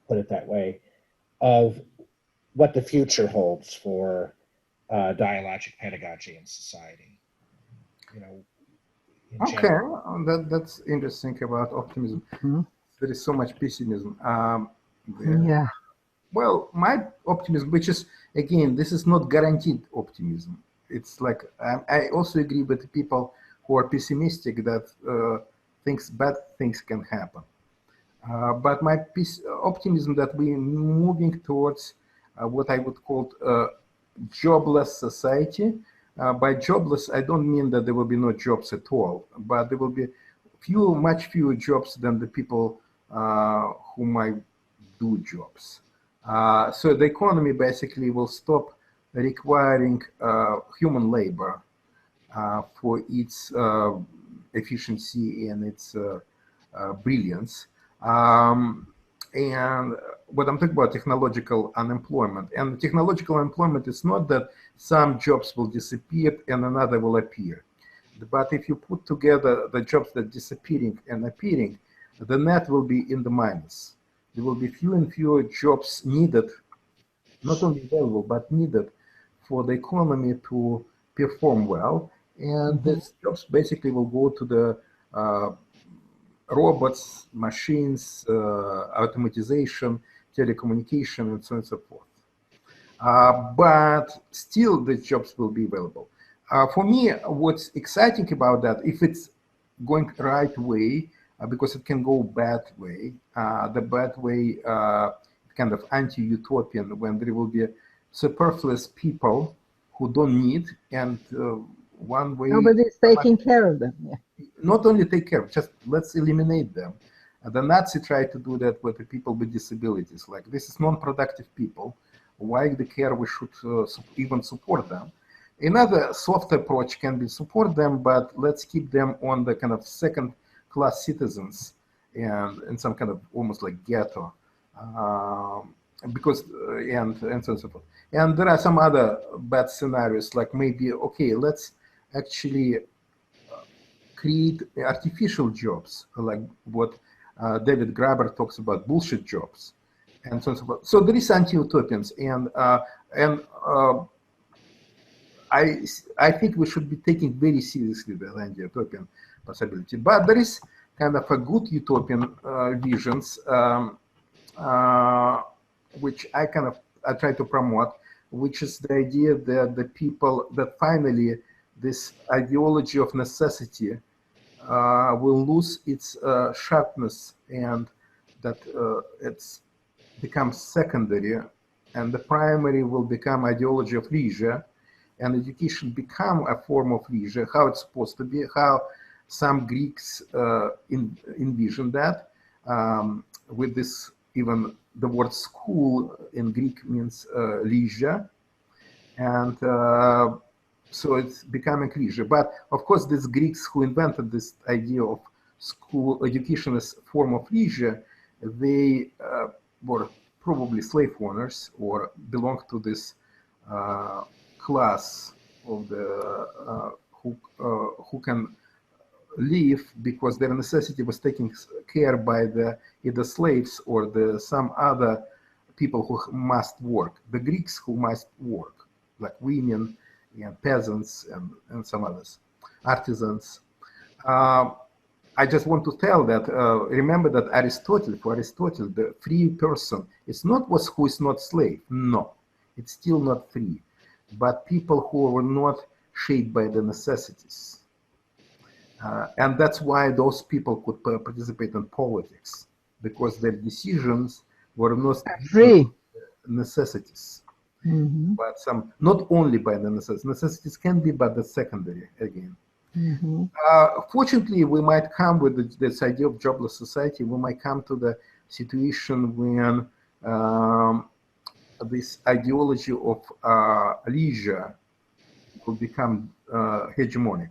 Speaker 3: put it that way, of what the future holds for dialogic pedagogy in society. You know.
Speaker 2: Okay, that's interesting about optimism. There is so much pessimism.
Speaker 1: Yeah.
Speaker 2: Well, my optimism, which is, again, this is not guaranteed optimism. It's like, I also agree with the people who are pessimistic that bad things can happen. But my optimism that we're moving towards what I would call jobless society. By jobless, I don't mean that there will be no jobs at all, but there will be much fewer jobs than the people who might do jobs. So the economy basically will stop requiring human labor for its efficiency and its brilliance. And what I'm talking about, technological unemployment. And technological unemployment is not that some jobs will disappear and another will appear. But if you put together the jobs that are disappearing and appearing, the net will be in the minus. There will be fewer and fewer jobs needed, not only available, but needed for the economy to perform well. And these jobs basically will go to the robots, machines, automatization, telecommunication, and so on and so forth. But still, the jobs will be available. For me, what's exciting about that, if it's going right way, because it can go bad way, the bad way, kind of anti-utopian, when there will be superfluous people who don't need, and one way...
Speaker 1: Nobody's taking care of them. Yeah.
Speaker 2: Not only take care, just let's eliminate them. The Nazi tried to do that with the people with disabilities. Like, this is non-productive people. Why the care we should even support them? Another soft approach can be support them, but let's keep them on the kind of second-class citizens and some kind of almost like ghetto, because and so on and so forth. And there are some other bad scenarios, like maybe, okay, let's actually create artificial jobs, like what David Graeber talks about, bullshit jobs, and so on and so forth. So there is anti-utopians, and I think we should be taking very seriously the anti-utopian possibility. But there is kind of a good utopian visions, which I try to promote, which is the idea that the people, that finally this ideology of necessity will lose its sharpness, and that it's becomes secondary, and the primary will become ideology of leisure, and education become a form of leisure, how it's supposed to be, how some Greeks envision that, with this, even the word school in Greek means leisure, and so it's becoming leisure. But of course, these Greeks who invented this idea of school education as a form of leisure, they were probably slave owners or belonged to this class of the who can live because their necessity was taken care by the either slaves or the some other people who must work. The Greeks who must work, like women and peasants and some others, artisans. I just want to tell that, remember that for Aristotle, the free person is not who is not slave. No, it's still not free. But people who were not shaped by the necessities. And that's why those people could participate in politics, because their decisions were not
Speaker 1: free
Speaker 2: necessities. But some, not only by the necessities. Necessities can be, but the secondary again. Fortunately, we might come with this idea of jobless society. We might come to the situation when this ideology of leisure will become hegemonic,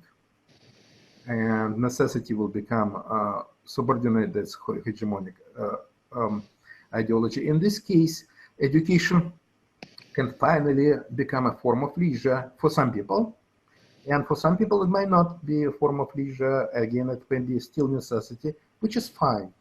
Speaker 2: and necessity will become subordinate this hegemonic ideology. In this case, education can finally become a form of leisure for some people. And for some people, it might not be a form of leisure. Again, it can be still necessity, which is fine.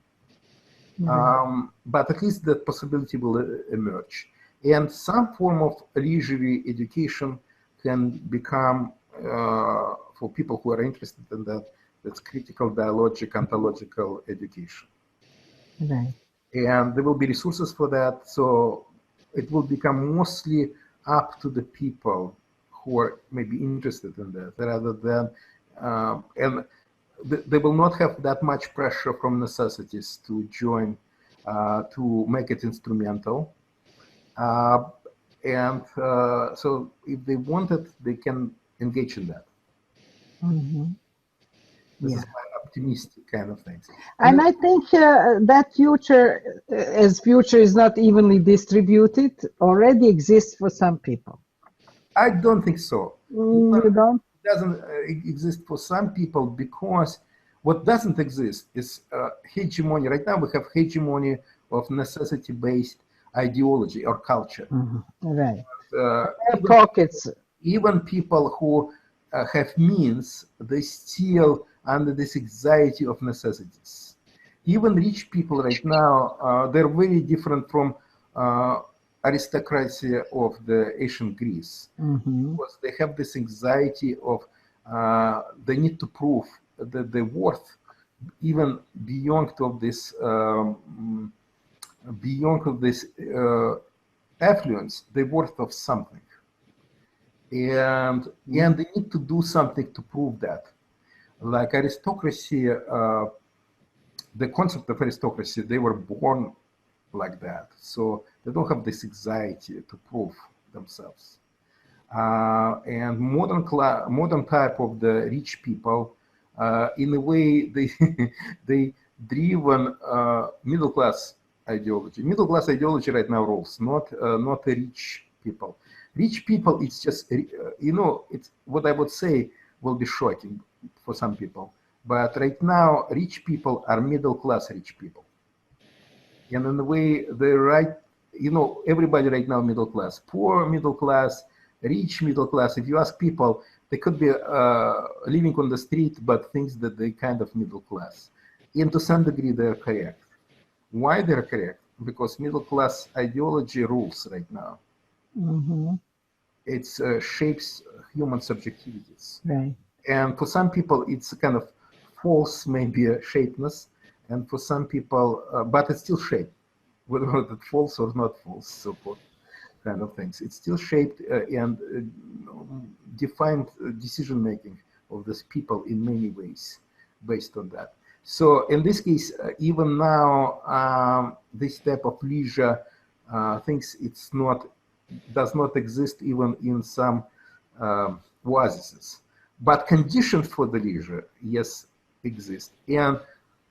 Speaker 2: But at least that possibility will emerge. And some form of leisurely education can become, for people who are interested in that, that's critical, dialogic, ontological education.
Speaker 1: Right.
Speaker 2: And there will be resources for that. So it will become mostly up to the people who are maybe interested in that, rather than, and they will not have that much pressure from necessities to join, to make it instrumental. And so if they want it, they can engage in that. This is my optimistic kind of things.
Speaker 1: And I think that future, as future is not evenly distributed, already exists for some people.
Speaker 2: I don't think so.
Speaker 1: You don't?
Speaker 2: It doesn't exist for some people, because what doesn't exist is hegemony. Right now we have hegemony of necessity-based ideology or culture.
Speaker 1: Right.
Speaker 2: Even,
Speaker 1: Pockets.
Speaker 2: even people who have means, they still under this anxiety of necessities. Even rich people right now, they're very different from aristocracy of the ancient Greece, because they have this anxiety of they need to prove that their worth, even beyond of this affluence, the worth of something, and they need to do something to prove that. Like aristocracy, the concept of aristocracy, they were born like that, so they don't have this anxiety to prove themselves. And modern type of the rich people, in a way, they driven middle class ideology. Middle class ideology right now rules, not the rich people. Rich people, it's just it's what I would say will be shocking for some people. But right now, rich people are middle class rich people. And in a way, they're right, everybody right now middle class, poor middle class, rich middle class. If you ask people, they could be living on the street, but thinks that they're kind of middle class. And to some degree, they're correct. Why they're correct? Because middle class ideology rules right now. It shapes human subjectivities.
Speaker 1: Right.
Speaker 2: And for some people, it's a kind of false, maybe a shapeness. And for some people, but it's still shaped, whether it's false or not false, so forth, kind of things. It's still shaped and defined decision-making of these people in many ways based on that. So in this case, even now, this type of leisure things does not exist even in some oases. But conditions for the leisure, yes, exist. And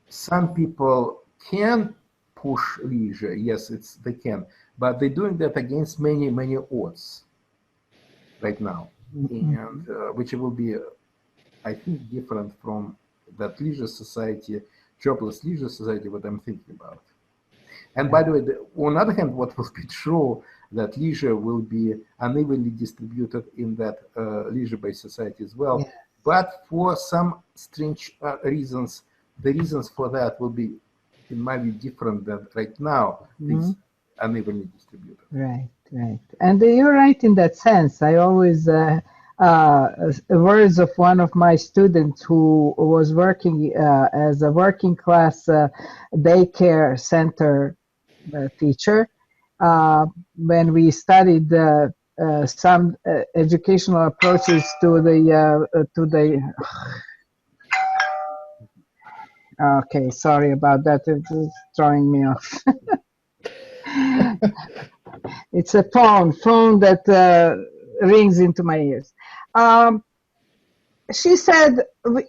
Speaker 2: some people can push leisure, yes, they can, but they're doing that against many odds right now, and which will be, I think, different from that leisure society, jobless leisure society, what I'm thinking about. And by the way, on the other hand, what will be true, that leisure will be unevenly distributed in that leisure-based society as well. Yeah. But for some strange reasons, the reasons for that will be, in my view, different than right now. Things unevenly distributed.
Speaker 1: Right. And you're right in that sense. I always, words of one of my students who was working as a working class daycare center teacher, when we studied some educational approaches to the okay, sorry about that, it's throwing me off. It's a phone that rings into my ears. She said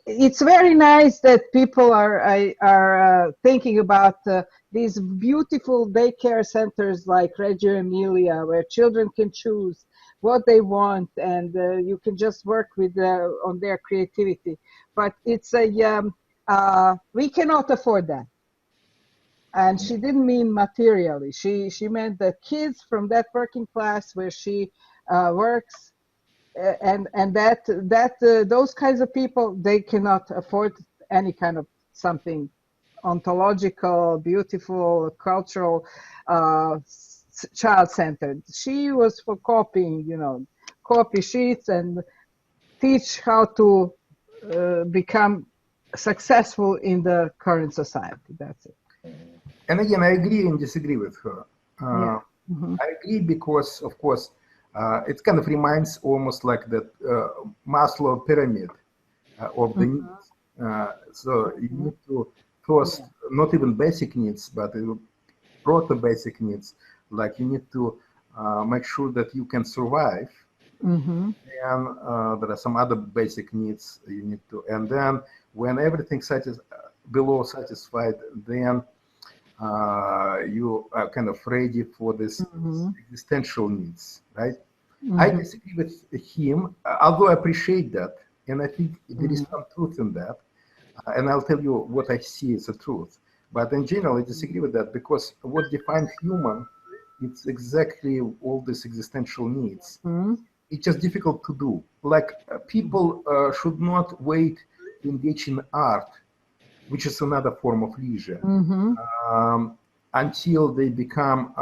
Speaker 1: it's very nice that people are thinking about these beautiful daycare centers like Reggio Emilia, where children can choose what they want, and you can just work with on their creativity. But it's we cannot afford that. And she didn't mean materially. She meant the kids from that working class where she works, and that those kinds of people, they cannot afford any kind of something ontological, beautiful, cultural, child-centered. She was for copying, copy sheets and teach how to become successful in the current society. That's it.
Speaker 2: And again, I agree and disagree with her. I agree because, of course, it kind of reminds almost like that Maslow pyramid of the needs. So you need to first, not even basic needs, but proto-basic needs. Like you need to make sure that you can survive. And there are some other basic needs you need to. And then when everything below satisfied, then you are kind of ready for this existential needs, right? I disagree with him, although I appreciate that, and I think there is some truth in that, and I'll tell you what I see as a truth. But in general, I disagree with that, because what defines human it's exactly all these existential needs.
Speaker 1: Mm-hmm.
Speaker 2: It's just difficult to do. Like people should not wait to engage in art, which is another form of leisure, until they become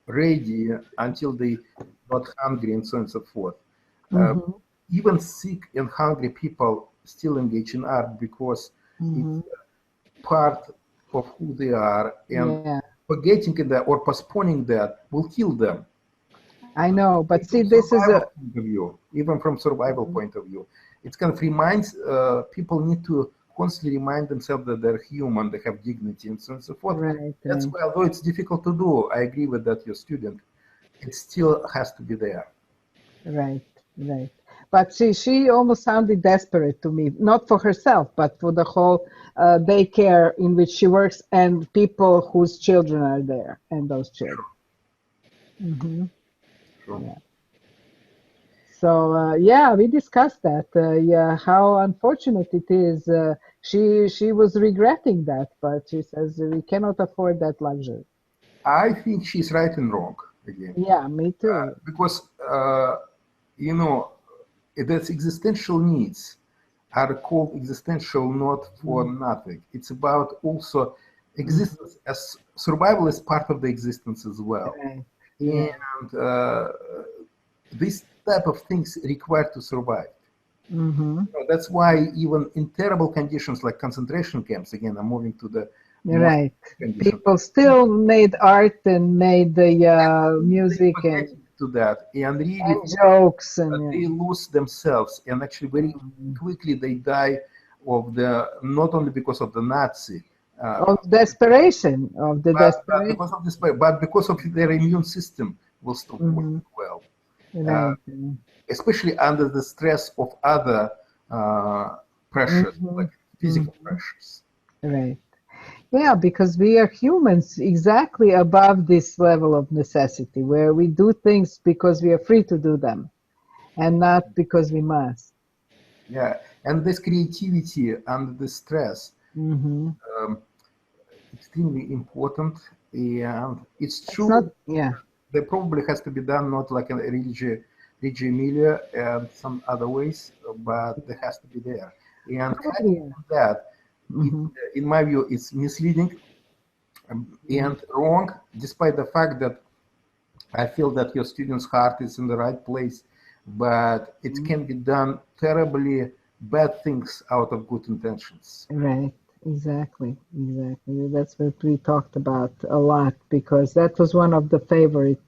Speaker 2: ready, until they not hungry, and so on and so forth. Even sick and hungry people still engage in art because it's part of who they are, and forgetting that or postponing that will kill them.
Speaker 1: I know, but see, this is a
Speaker 2: point of view, even from survival point of view. It kind of reminds people need to constantly remind themselves that they're human, they have dignity, and so on and so forth.
Speaker 1: Right,
Speaker 2: That's why, although it's difficult to do, I agree with that, your student, it still has to be there.
Speaker 1: Right, right. But see, she almost sounded desperate to me, not for herself, but for the whole daycare in which she works and people whose children are there, and those children.
Speaker 2: Sure.
Speaker 1: Yeah. So yeah, we discussed that. Yeah, how unfortunate it is. She was regretting that, but she says we cannot afford that luxury.
Speaker 2: I think she's right and wrong again.
Speaker 1: Yeah, me too.
Speaker 2: Because you know, that's existential needs are called existential not for nothing. It's about also existence as survival is part of the existence as well.
Speaker 1: Right. Yeah.
Speaker 2: And this type of things required to survive. That's why even in terrible conditions like concentration camps, again, I'm moving to the
Speaker 1: right. People still made art and made the music and
Speaker 2: to that, and really
Speaker 1: and jokes, and
Speaker 2: they lose themselves, and actually very quickly they die of the not only because of the Nazi.
Speaker 1: Of desperation, of the desperation.
Speaker 2: Because of despair, but because of their immune system will stop working well.
Speaker 1: Right.
Speaker 2: Especially under the stress of other pressures, like physical pressures.
Speaker 1: Right. Yeah, because we are humans exactly above this level of necessity, where we do things because we are free to do them, and not because we must.
Speaker 2: Yeah, and this creativity under the stress, extremely important, and it's true.
Speaker 1: It's not, yeah.
Speaker 2: There probably has to be done not like a Reggio Emilia and some other ways, but there has to be there. And that, in my view, it's misleading and wrong, despite the fact that I feel that your student's heart is in the right place, but it can be done terribly bad things out of good intentions.
Speaker 1: Right. Exactly. That's what we talked about a lot, because that was one of the favorite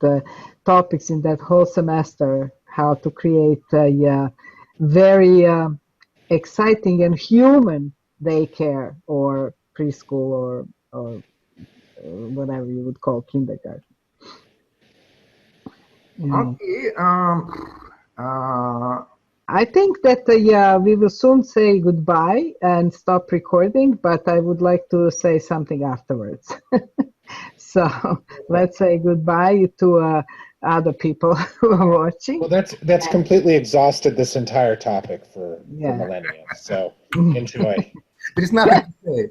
Speaker 1: topics in that whole semester, how to create a very exciting and human daycare or preschool or whatever you would call kindergarten.
Speaker 2: Okay.
Speaker 1: I think that we will soon say goodbye and stop recording, but I would like to say something afterwards. So let's say goodbye to other people who are watching.
Speaker 3: Well, that's completely exhausted this entire topic for millennials. So enjoy.
Speaker 2: There's nothing to say.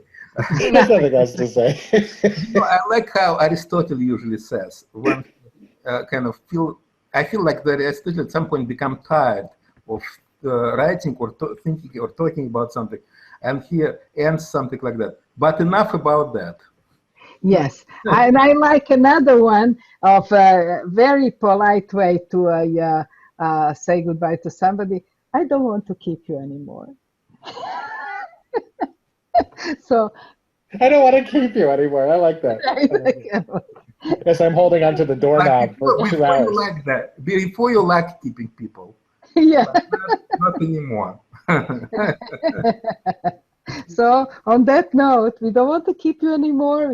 Speaker 3: There's nothing else to say.
Speaker 2: I like how Aristotle usually says, when I feel like that Aristotle at some point become tired of writing or thinking or talking about something, and he ends something like that. But enough about that.
Speaker 1: Yes, and I like another one of a very polite way to say goodbye to somebody. I don't want to keep you anymore. So
Speaker 3: I don't want to keep you anymore. I like that. Yes, I'm holding onto the doorknob for 2 hours.
Speaker 2: You like that. Before you like keeping people.
Speaker 1: Yeah.
Speaker 2: Not anymore.
Speaker 1: So on that note, we don't want to keep you anymore.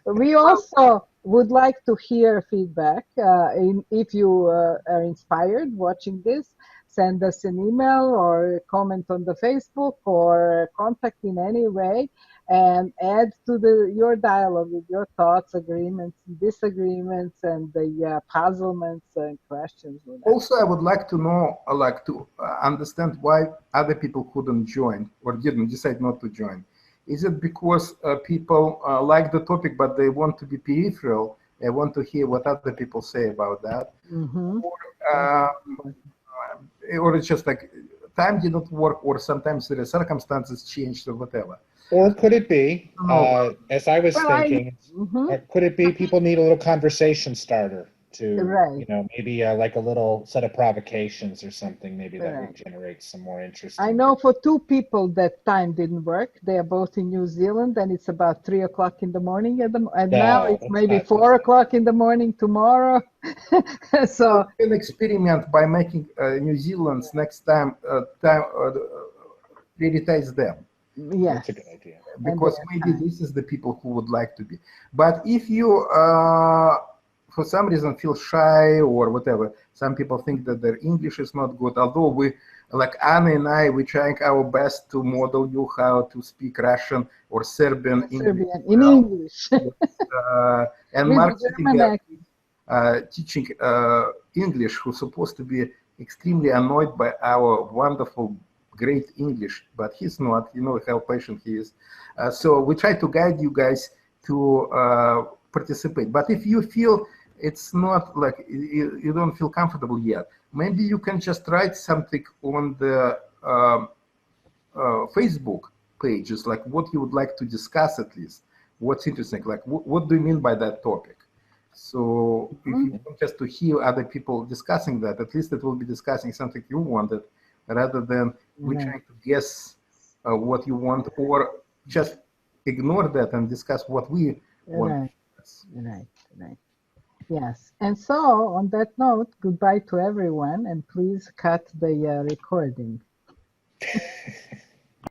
Speaker 1: We also would like to hear feedback. If you are inspired watching this, send us an email or comment on the Facebook or contact in any way, and add to your dialogue with your thoughts, agreements, disagreements, and the puzzlements and questions.
Speaker 2: Also, I would like to know, understand why other people couldn't join or didn't decide not to join. Is it because people like the topic, but they want to be peripheral? They want to hear what other people say about that, or it's just like time did not work, or sometimes the circumstances changed or whatever.
Speaker 3: Or could it be, as I was thinking, could it be people need a little conversation starter to, you know, maybe like a little set of provocations or something, maybe that would generate some more interest.
Speaker 1: I know for two people that time didn't work. They are both in New Zealand, and it's about 3 o'clock in the morning, and now it's maybe 4 o'clock in the morning tomorrow. So
Speaker 2: we can experiment by making New Zealand's next time prioritize them.
Speaker 1: Yes,
Speaker 3: that's a good idea.
Speaker 2: Because maybe this is the people who would like to be. But if you, for some reason, feel shy or whatever, some people think that their English is not good. Although we, like Anna and I, we're trying our best to model you how to speak Russian or Serbian English.
Speaker 1: In English.
Speaker 2: And Mark sitting there teaching English, who's supposed to be extremely annoyed by our wonderful, great English, but he's not. You know how patient he is. So we try to guide you guys to participate. But if you feel it's not like you don't feel comfortable yet, maybe you can just write something on the Facebook pages, like what you would like to discuss at least. What's interesting, like what do you mean by that topic? So if you want just to hear other people discussing that, at least it will be discussing something you wanted, rather than we trying to guess what you want, or just ignore that and discuss what we want.
Speaker 1: Right. Yes. And so on that note, goodbye to everyone, and please cut the recording.